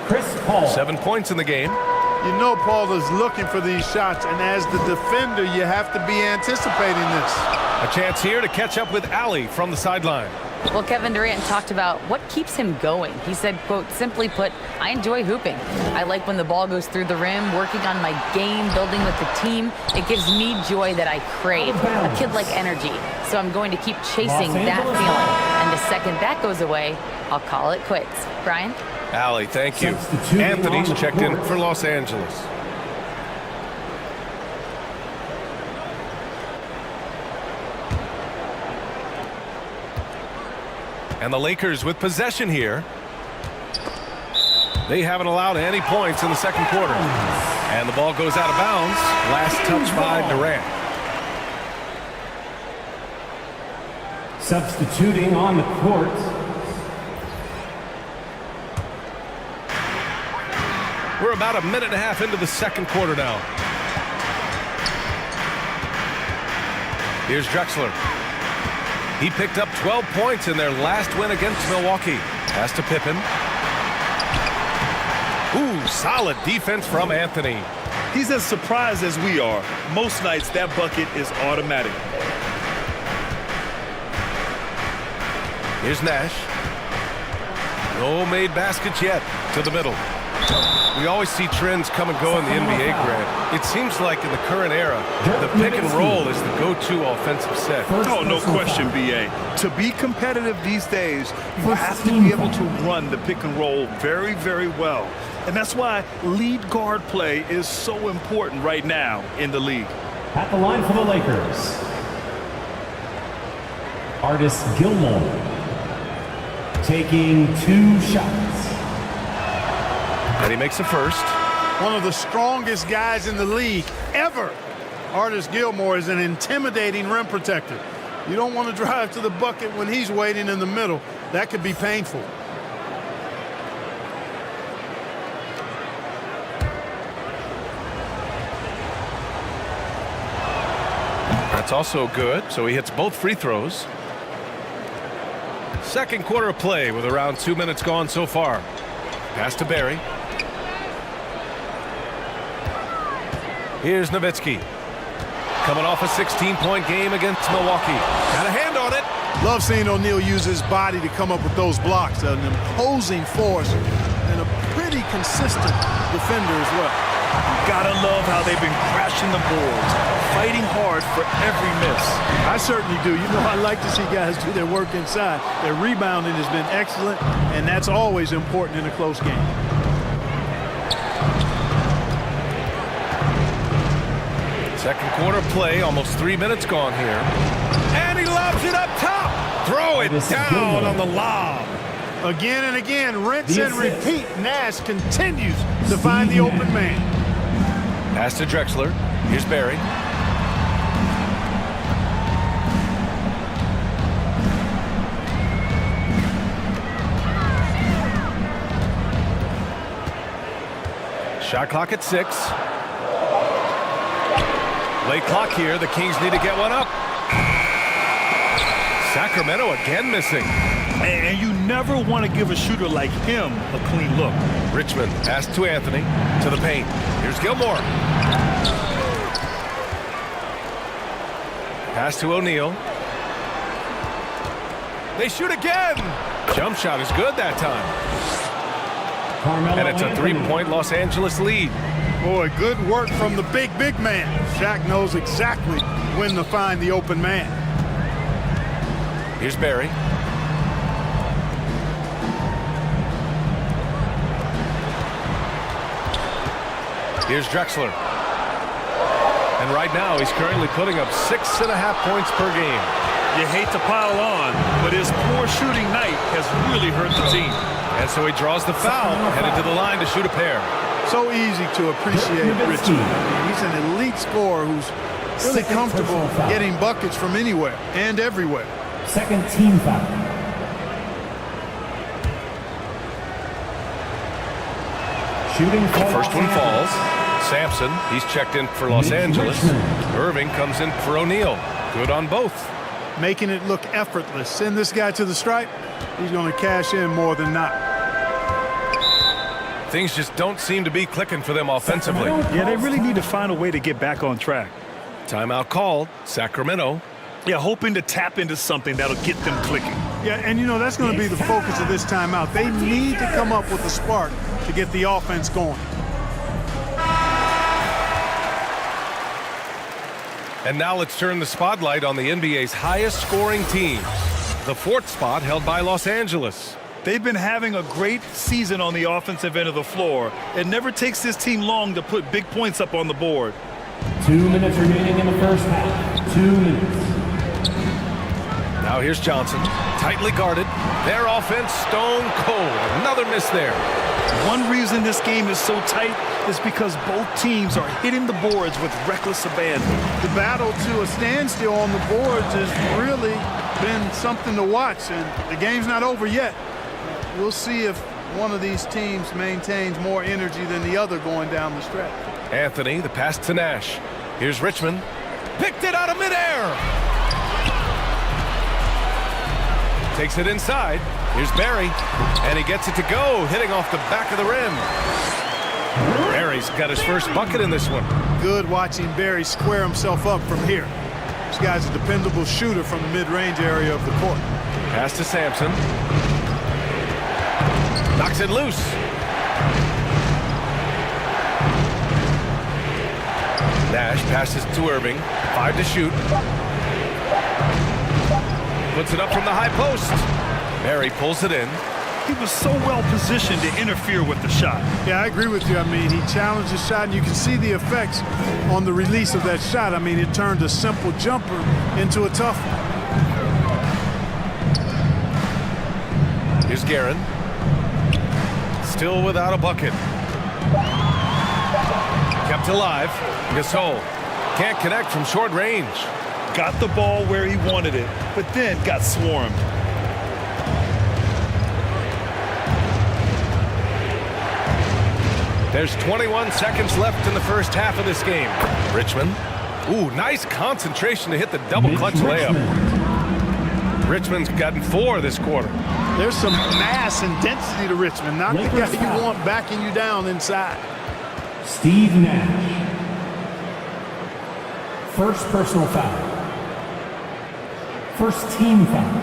Chris Paul. 7 points in the game. You know Paul is looking for these shots, and as the defender, you have to be anticipating this. A chance here to catch up with Allie from the sideline. Well, Kevin Durant talked about what keeps him going. He said, quote, simply put, I enjoy hooping. I like when the ball goes through the rim, working on my game, building with the team. It gives me joy that I crave, a kid-like energy. So I'm going to keep chasing that feeling. And the second that goes away, I'll call it quits. Brian? Allie, thank you. Anthony's checked in for Los Angeles. And the Lakers with possession here. They haven't allowed any points in the second quarter. And the ball goes out of bounds. Last touch by Durant. Substituting on the court. We're about a minute and a half into the second quarter now. Here's Drexler. He picked up 12 points in their last win against Milwaukee. Pass to Pippen. Ooh, solid defense from Anthony. He's as surprised as we are. Most nights that bucket is automatic. Here's Nash. No made baskets yet. To the middle. We always see trends come and go in the NBA, Grant. It seems like in the current era, the pick and roll is the go-to offensive set. Oh, no question, B.A. To be competitive these days, you have to be able to run the pick and roll very, very well. And that's why lead guard play is so important right now in the league. At the line for the Lakers, Artis Gilmore taking 2 shots. And he makes the first. One of the strongest guys in the league ever. Artis Gilmore is an intimidating rim protector. You don't want to drive to the bucket when he's waiting in the middle. That could be painful. That's also good, so he hits both free throws. Second quarter of play with around 2 minutes gone so far. Pass to Barry. Here's Nowitzki. Coming off a 16-point game against Milwaukee. Got a hand on it. Love seeing O'Neal use his body to come up with those blocks. An imposing force and a pretty consistent defender as well. You gotta love how they've been crashing the boards, fighting hard for every miss. I certainly do. You know, I like to see guys do their work inside. Their rebounding has been excellent, and that's always important in a close game. Second quarter play, almost 3 minutes gone here. And he lobs it up top. Throw it down on the lob. Again and again, rinse and repeat. Nash continues to find the open man. Pass to Drexler. Here's Barry. Shot clock at 6. Late clock here. The Kings need to get one up. Sacramento again missing. And you never want to give a shooter like him a clean look. Richmond pass to Anthony. To the paint. Here's Gilmore. Pass to O'Neal. They shoot again. Jump shot is good that time. And it's a 3-point Los Angeles lead. Boy, good work from the big man. Shaq knows exactly when to find the open man. Here's Barry. Here's Drexler. And right now he's currently putting up 6.5 points per game. You hate to pile on, but his poor shooting night has really hurt the team. And so he draws the foul, headed to the line to shoot a pair. So easy to appreciate Richmond. He's an elite scorer who's really comfortable getting buckets from anywhere and everywhere. Second team foul. Shooting foul. First one falls. Sampson, he's checked in for Los Angeles. Irving comes in for O'Neal. Good on both. Making it look effortless. Send this guy to the stripe. He's going to cash in more than not. Things just don't seem to be clicking for them offensively. Yeah, they really need to find a way to get back on track. Timeout called. Sacramento. Yeah, hoping to tap into something that'll get them clicking. Yeah, and you know, that's going to be the focus of this timeout. They need to come up with a spark to get the offense going. And now let's turn the spotlight on the NBA's highest scoring teams. The 4th spot held by Los Angeles. They've been having a great season on the offensive end of the floor. It never takes this team long to put big points up on the board. 2 minutes remaining in the first half. 2 minutes. Now here's Johnson, tightly guarded. Their offense stone cold. Another miss there. One reason this game is so tight is because both teams are hitting the boards with reckless abandon. The battle to a standstill on the boards has really been something to watch, and the game's not over yet. We'll see if one of these teams maintains more energy than the other going down the stretch. Anthony, the pass to Nash. Here's Richmond. Picked it out of midair. Takes it inside. Here's Barry. And he gets it to go, hitting off the back of the rim. Barry's got his first bucket in this one. Good watching Barry square himself up from here. This guy's a dependable shooter from the mid-range area of the court. Pass to Sampson. Knocks it loose. Nash passes to Irving. 5 to shoot. Puts it up from the high post. Barry pulls it in. He was so well positioned to interfere with the shot. Yeah, I agree with you. I mean, he challenged the shot, and you can see the effects on the release of that shot. I mean, it turned a simple jumper into a tough one. Here's Guerin. Still without a bucket. Kept alive. Gasol can't connect from short range. Got the ball where he wanted it, but then got swarmed. There's 21 seconds left in the first half of this game. Richmond. Ooh, nice concentration to hit the double clutch layup. Richmond's gotten 4 this quarter. There's some mass and density to Richmond, not the guy you want backing you down inside. Steve Nash. First personal foul. First team foul.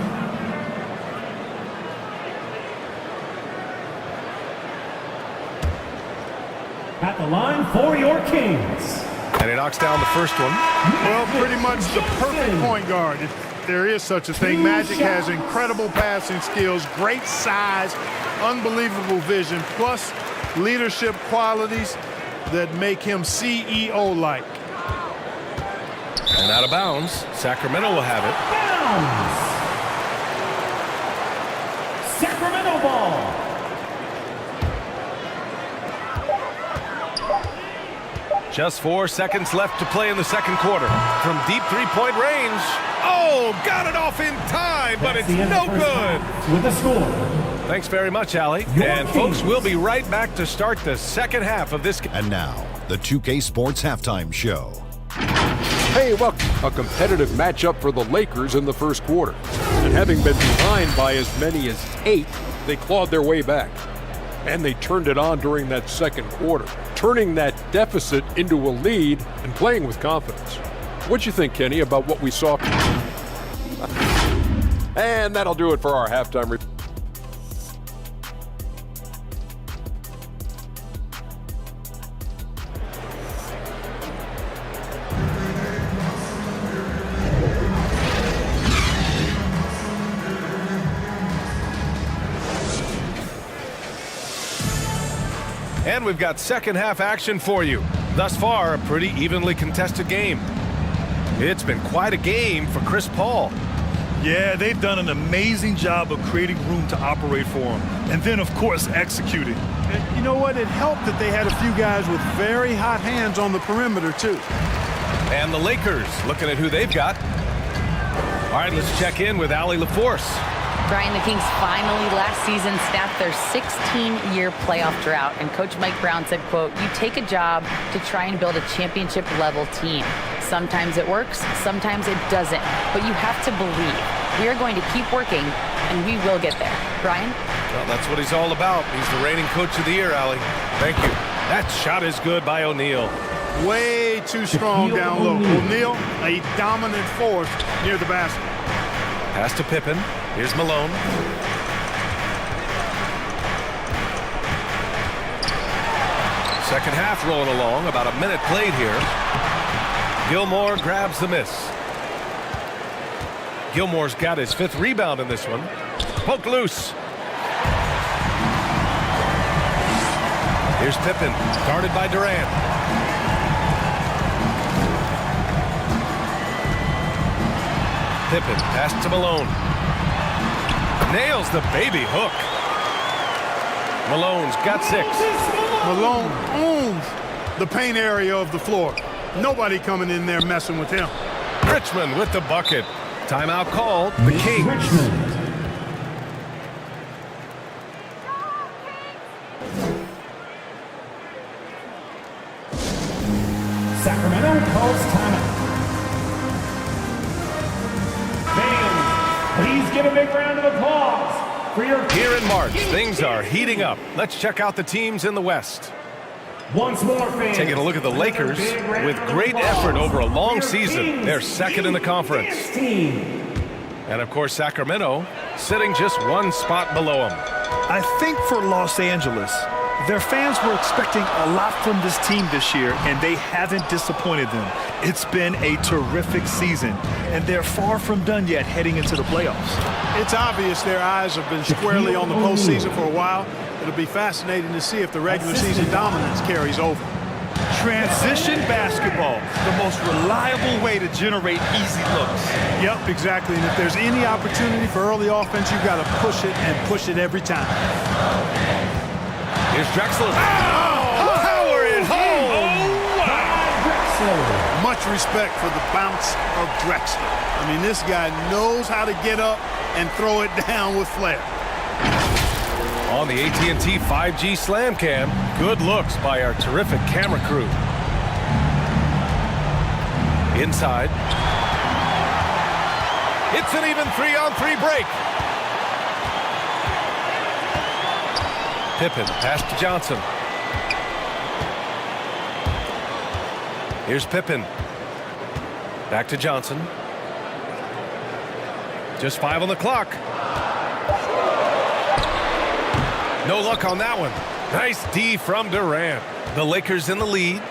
At the line for your Kings. And he knocks down the first one. Well, pretty much the perfect point guard, if there is such a thing. Magic has incredible passing skills, great size, unbelievable vision, plus leadership qualities that make him CEO-like. And out of bounds. Sacramento will have it. Bounds. Sacramento ball. Just 4 seconds left to play in the second quarter. From deep three-point range. Oh, got it off in time, but it's no good. With the score. Thanks very much, Allie. And folks, we'll be right back to start the second half of this game. And now, the 2K Sports Halftime Show. Hey, welcome. A competitive matchup for the Lakers in the first quarter. And having been behind by as many as 8, they clawed their way back. And they turned it on during that second quarter, turning that deficit into a lead and playing with confidence. What'd you think, Kenny, about what we saw? And that'll do it for our halftime report. And we've got second half action for you. Thus far, a pretty evenly contested game. It's been quite a game for Chris Paul. Yeah, they've done an amazing job of creating room to operate for him. And then, of course, executing. And you know what? It helped that they had a few guys with very hot hands on the perimeter, too. And the Lakers looking at who they've got. All right, let's check in with Allie LaForce. Brian, the Kings finally last season snapped their 16-year playoff drought, and Coach Mike Brown said, quote, "You take a job to try and build a championship-level team. Sometimes it works, sometimes it doesn't, but you have to believe. We are going to keep working, and we will get there." Brian? Well, that's what he's all about. He's the reigning Coach of the Year, Allie. Thank you. That shot is good by O'Neal. Way too strong down low. O'Neal, a dominant force near the basket. Pass to Pippen. Here's Malone. Second half rolling along. About a minute played here. Gilmore grabs the miss. Gilmore's got his 5th rebound in this one. Poked loose. Here's Pippen, guarded by Durant. Pippen, pass to Malone. Nails the baby hook. Malone's got 6. Malone owns the paint area of the floor. Nobody coming in there messing with him. Richmond with the bucket. Timeout called. The Kings. Sacramento calls timeout. Fans, please give a big round of applause for your... Here in March, things are heating up. Let's check out the teams in the West. Once more, fans. Taking a look at the Lakers with great effort over a long season. They're second in the conference. And of course, Sacramento sitting just 1 spot below them. I think for Los Angeles, their fans were expecting a lot from this team this year, and they haven't disappointed them. It's been a terrific season, and they're far from done yet heading into the playoffs. It's obvious their eyes have been squarely on the postseason for a while. It'll be fascinating to see if the regular season dominance carries over. Transition basketball, the most reliable way to generate easy looks. Yep, exactly. And if there's any opportunity for early offense, you've got to push it and push it every time. Here's Drexler. Oh, power it home. Oh, wow. Much respect for the bounce of Drexler. I mean, this guy knows how to get up and throw it down with flair. On the AT&T 5G Slam Cam, good looks by our terrific camera crew. Inside. It's an even 3-on-3 break. Pippen, pass to Johnson. Here's Pippen. Back to Johnson. Just 5 on the clock. No luck on that one. Nice D from Durant. The Lakers in the lead.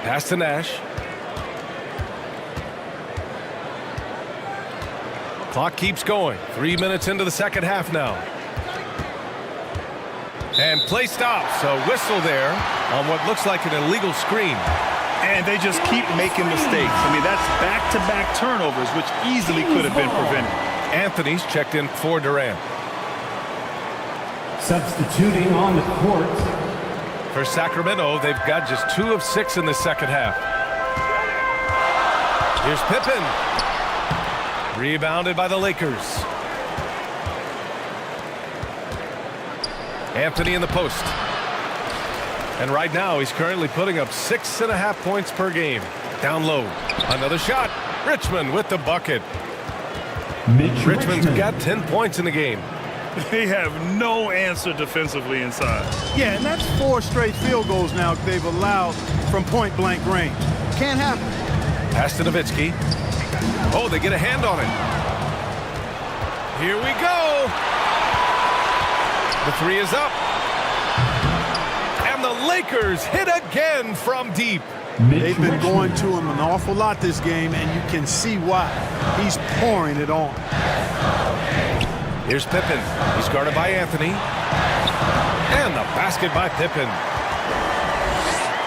Pass to Nash. Clock keeps going. 3 minutes into the second half now. And play stops. A whistle there on what looks like an illegal screen. And they just keep making mistakes. I mean, that's back-to-back turnovers, which easily could have been prevented. Anthony's checked in for Durant. Substituting on the court. For Sacramento, they've got just 2 of 6 in the second half. Here's Pippen. Rebounded by the Lakers. Anthony in the post. And right now, he's currently putting up 6.5 points per game. Down low. Another shot. Richmond with the bucket. Richmond's got 10 points in the game. They have no answer defensively inside. Yeah, and that's 4 straight field goals now they've allowed from point-blank range. Can't happen. Pass to Nowitzki. Oh, they get a hand on it. Here we go. The 3 is up. And the Lakers hit again from deep. They've been going to him an awful lot this game, and you can see why. He's pouring it on. Here's Pippen. He's guarded by Anthony. And the basket by Pippen.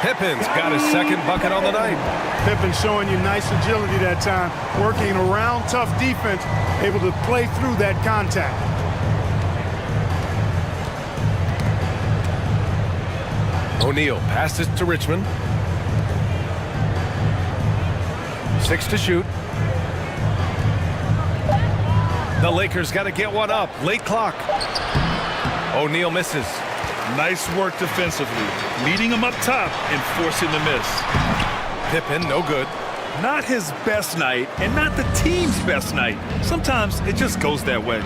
Pippen's got his second bucket on the night. Pippen showing you nice agility that time, working around tough defense, able to play through that contact. O'Neal passes to Richmond. 6 to shoot. The Lakers got to get one up. Late clock. O'Neal misses. Nice work defensively, leading him up top and forcing the miss. Pippen, no good. Not his best night and not the team's best night. Sometimes it just goes that way.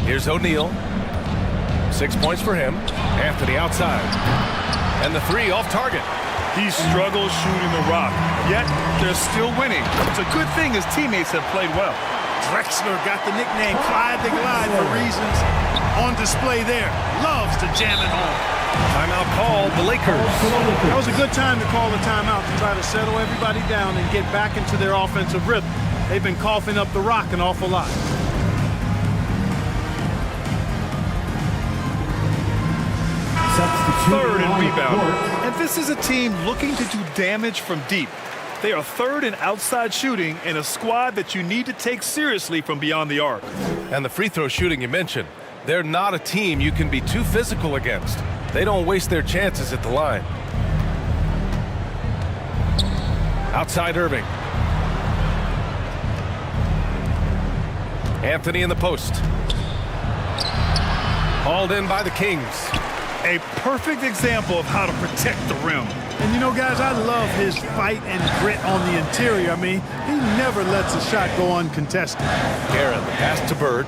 Here's O'Neal. 6 points for him. Anthony outside. And the 3 off target. He struggles shooting the rock, yet they're still winning. It's a good thing his teammates have played well. Drexler got the nickname Clyde the Glide for reasons on display there. Loves to jam it home. Timeout called the Lakers. That was a good time to call the timeout to try to settle everybody down and get back into their offensive rhythm. They've been coughing up the rock an awful lot. Third and rebound. And this is a team looking to do damage from deep. They are third in outside shooting and a squad that you need to take seriously from beyond the arc. And the free throw shooting you mentioned, they're not a team you can be too physical against. They don't waste their chances at the line. Outside Irving. Anthony in the post. Hauled in by the Kings. A perfect example of how to protect the rim. And you know, guys, I love his fight and grit on the interior. I mean, he never lets a shot go uncontested. Garrett, the pass to Bird.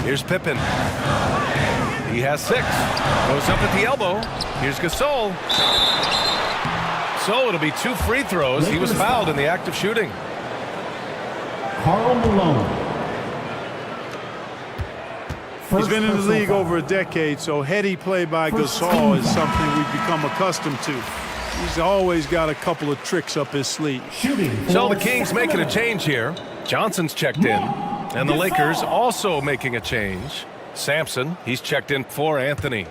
Here's Pippen. He has 6. Goes up at the elbow. Here's Gasol. So it'll be 2 free throws. He was fouled in the act of shooting. Karl Malone. He's been in the league over a decade, so heady play by Gasol is something we've become accustomed to. He's always got a couple of tricks up his sleeve. So the Kings making a change here. Johnson's checked in. And the Lakers also making a change. Sampson, he's checked in for Anthony.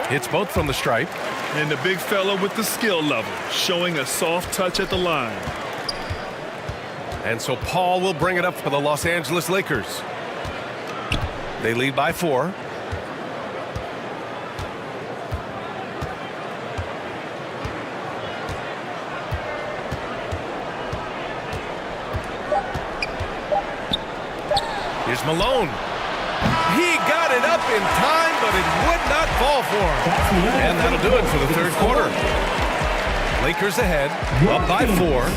Hits both from the stripe. And the big fella with the skill level, showing a soft touch at the line. And so Paul will bring it up for the Los Angeles Lakers. They lead by 4. Here's Malone. He got it up in time, but it would not fall for him. And that'll do it for the third quarter. Lakers ahead, up by 4.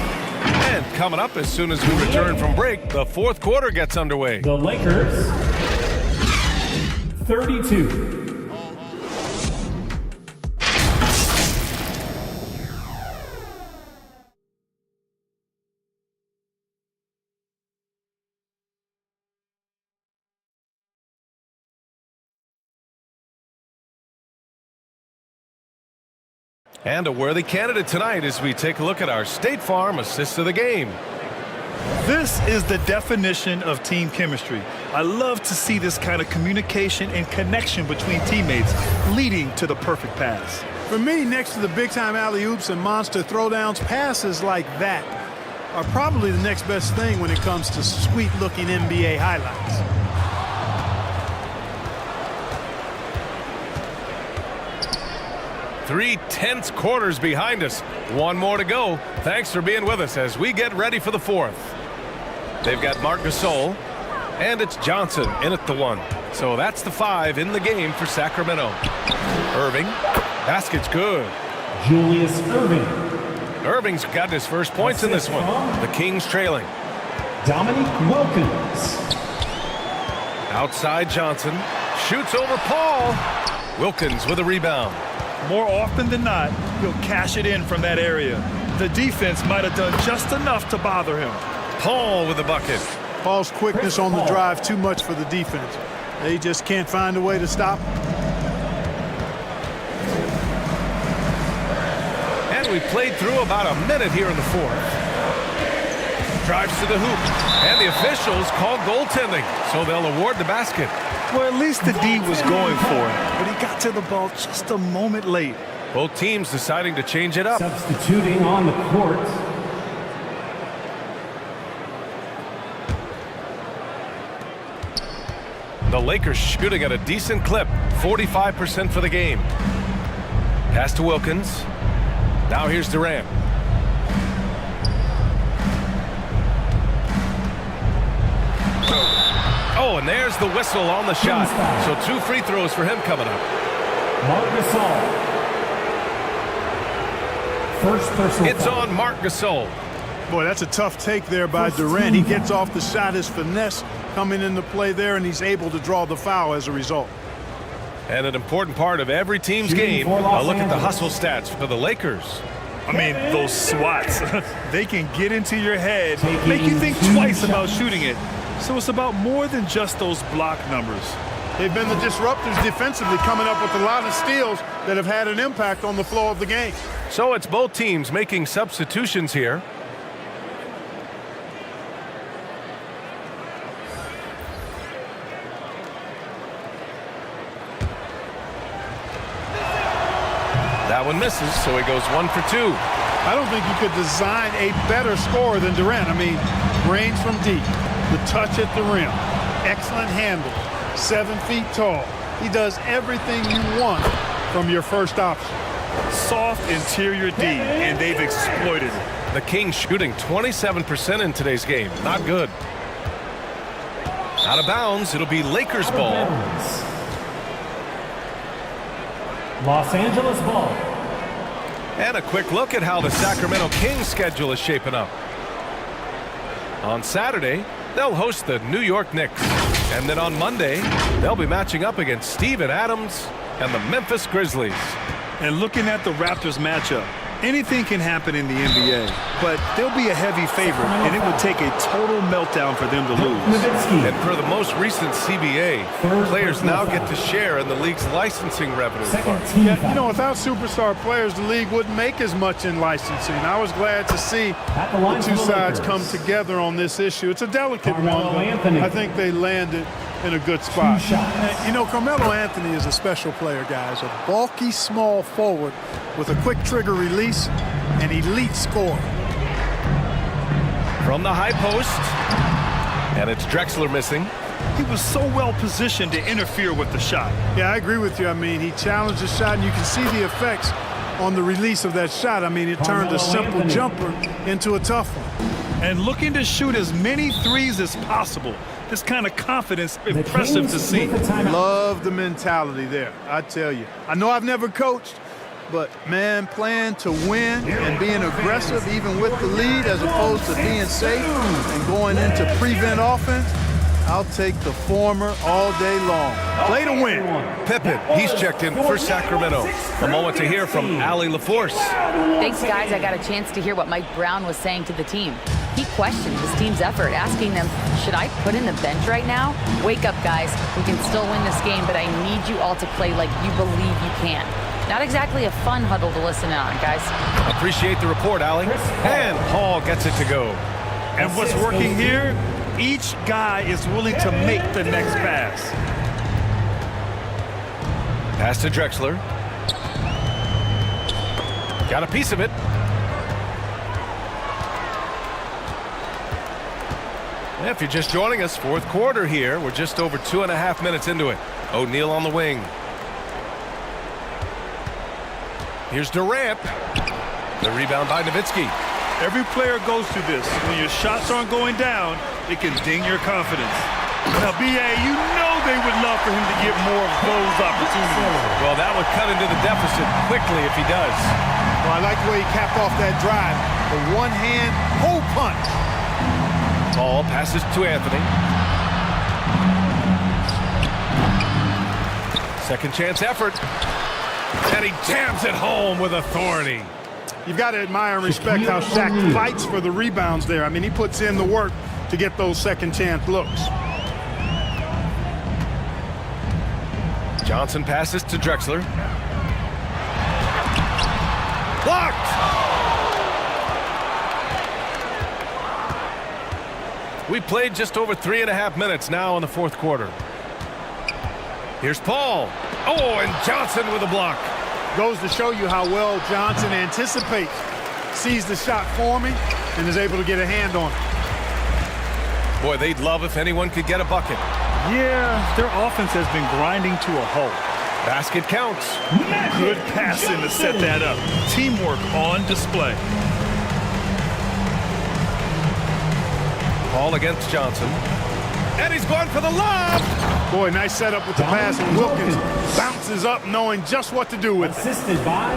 And coming up as soon as we return from break, the fourth quarter gets underway. The Lakers, 32. And a worthy candidate tonight as we take a look at our State Farm Assist of the Game. This is the definition of team chemistry. I love to see this kind of communication and connection between teammates leading to the perfect pass. For me, next to the big-time alley-oops and monster throwdowns, passes like that are probably the next best thing when it comes to sweet-looking NBA highlights. Three tense quarters behind us. One more to go. Thanks for being with us as we get ready for the fourth. They've got Marc Gasol, and it's Johnson in at the 1. So that's the 5 in the game for Sacramento. Irving, basket's good. Julius Irving. Irving's got his first points in this one. The Kings trailing. Dominique Wilkins. Outside Johnson. Shoots over Paul. Wilkins with a rebound. More often than not, he'll cash it in from that area. The defense might have done just enough to bother him. Paul with the bucket. Paul's quickness on the drive too much for the defense. They just can't find a way to stop him. And we played through about a minute here in the fourth. Drives to the hoop. And the officials call goaltending, so they'll award the basket. Well, at least the D was going for it, but he got to the ball just a moment late. Both teams deciding to change it up. Substituting on the court. The Lakers shooting at a decent clip, 45% for the game. Pass to Wilkins. Now here's Durant. Oh, and there's the whistle on the shot. So 2 free throws for him coming up. Marc Gasol. First personal It's on Marc Gasol. Boy, that's a tough take there by Durant. He gets off the shot, his finesse coming into play there, and he's able to draw the foul as a result. And an important part of every team's game, a look at the hustle stats for the Lakers. I mean, those swats, they can get into your head, make you think twice about shooting it. So it's about more than just those block numbers. They've been the disruptors defensively, coming up with a lot of steals that have had an impact on the flow of the game. So it's both teams making substitutions here. That one misses, so he goes 1 for 2. I don't think you could design a better scorer than Durant. I mean, range from deep, the touch at the rim, excellent handle, 7 feet tall. He does everything you want from your first option. Soft interior D, and they've exploited it. The Kings shooting 27% in today's game. Not good. Out of bounds, it'll be Lakers ball. Los Angeles ball. And a quick look at how the Sacramento Kings schedule is shaping up. On Saturday, they'll host the New York Knicks. And then on Monday, they'll be matching up against Steven Adams and the Memphis Grizzlies. And looking at the Raptors matchup, anything can happen in the NBA, but they'll be a heavy favorite, and it would take a total meltdown for them to lose. And for the most recent CBA, players now get to share in the league's licensing revenue fund. Yeah, you know, without superstar players, the league wouldn't make as much in licensing. I was glad to see the two sides come together on this issue. It's a delicate one, but I think they landed in a good spot. And, you know, Carmelo Anthony is a special player, guys. A bulky, small forward with a quick trigger release, an elite scorer. From the high post, and it's Drexler missing. He was so well positioned to interfere with the shot. Yeah, I agree with you. I mean, he challenged the shot, and you can see the effects on the release of that shot. I mean, it turned a simple jumper into a tough one. And looking to shoot as many threes as possible. This kind of confidence, impressive to see. Love the mentality there, I tell you. I know I've never coached, but, man, playing to win and being aggressive even with the lead as opposed to being safe and going into prevent offense, I'll take the former all day long. Play to win. Pippen, he's checked in for Sacramento. A moment to hear from Allie LaForce. Thanks, guys. I got a chance to hear what Mike Brown was saying to the team. He questioned his team's effort, asking them, should I put in the bench right now? Wake up, guys. We can still win this game, but I need you all to play like you believe you can. Not exactly a fun huddle to listen on, guys. Appreciate the report, Allie. And Paul gets it to go. And what's working here, each guy is willing to make the next pass. Pass to Drexler. Got a piece of it. If you're just joining us, fourth quarter here. We're just over 2.5 minutes into it. O'Neal on the wing. Here's Durant. The rebound by Nowitzki. Every player goes through this. When your shots aren't going down, it can ding your confidence. Now, B.A., you know they would love for him to get more of those opportunities. Well, that would cut into the deficit quickly if he does. Well, I like the way he capped off that drive. The one-hand hole punch. Paul passes to Anthony. Second chance effort. And he jams it home with authority. You've got to admire and respect how Shaq fights for the rebounds there. I mean, he puts in the work to get those second chance looks. Johnson passes to Drexler. Blocked! We played just over 3.5 minutes now in the fourth quarter. Here's Paul. Oh, and Johnson with a block. Goes to show you how well Johnson anticipates, sees the shot forming, and is able to get a hand on it. Boy, they'd love if anyone could get a bucket. Yeah, their offense has been grinding to a halt. Basket counts. Good passing to set that up. Teamwork on display. Paul against Johnson. And he's going for the lob. Boy, nice setup with the pass. And Wilkins bounces up knowing just what to do with it. Assisted by.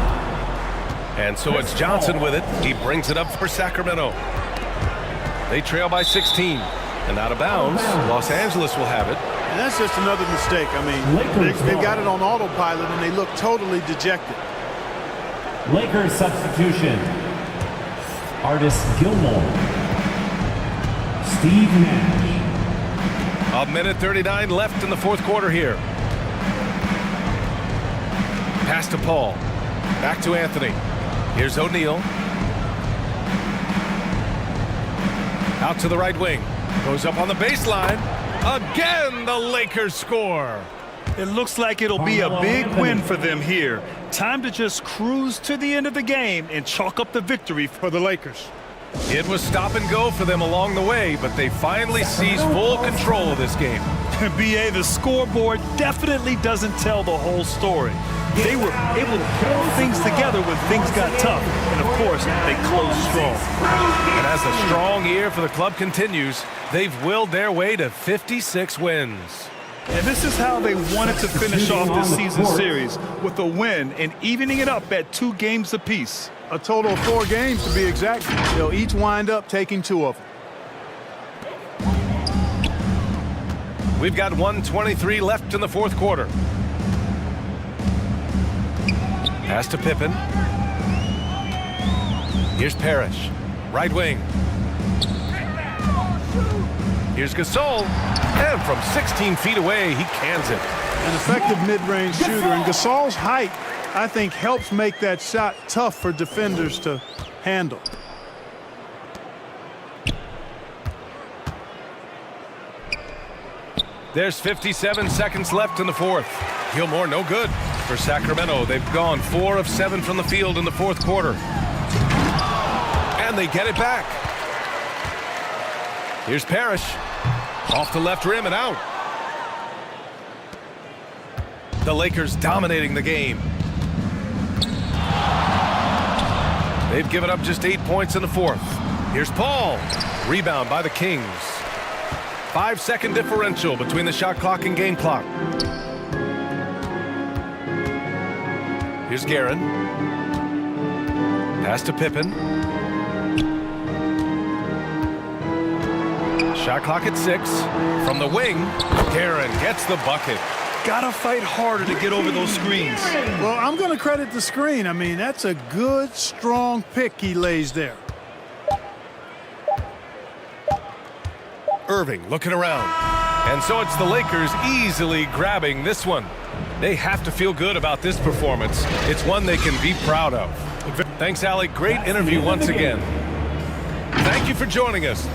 And so it's Johnson with it. He brings it up for Sacramento. They trail by 16. And out of bounds, Los Angeles will have it. And that's just another mistake. I mean, they've got it on autopilot, and they look totally dejected. Lakers substitution. Artis Gilmore. Steve Nash. 1:39 left in the fourth quarter here. Pass to Paul. Back to Anthony. Here's O'Neal. Out to the right wing. Goes up on the baseline. Again, the Lakers score. It looks like it'll be a big win for them here. Time to just cruise to the end of the game and chalk up the victory for the Lakers. It was stop and go for them along the way, but they finally seized full control of this game. B.A., the scoreboard definitely doesn't tell the whole story. They were able to pull things together when things got tough, and of course, they closed strong. And as the strong year for the club continues, they've willed their way to 56 wins. And this is how they wanted to finish off this season series, with a win and evening it up at 2 games apiece. A total of 4 games to be exact. They'll each wind up taking 2 of them. We've got 1:23 left in the fourth quarter. Pass to Pippen. Here's Parrish. Right wing. Here's Gasol. And from 16 feet away, he cans it. An effective mid-range shooter. And Gasol's height, I think, helps make that shot tough for defenders to handle. There's 57 seconds left in the fourth. Gilmore no good for Sacramento. They've gone 4 of 7 from the field in the fourth quarter. And they get it back. Here's Parrish. Off the left rim and out. The Lakers dominating the game. They've given up just 8 points in the fourth. Here's Paul. Rebound by the Kings. 5-second differential between the shot clock and game clock. Here's Guerin. Pass to Pippen. Shot clock at 6. From the wing, Guerin gets the bucket. Gotta fight harder to get over those screens. Well, I'm going to credit the screen. I mean, that's a good, strong pick he lays there. Irving looking around. And so it's the Lakers easily grabbing this one. They have to feel good about this performance. It's one they can be proud of. Thanks, Alec. Great interview once again. Thank you for joining us.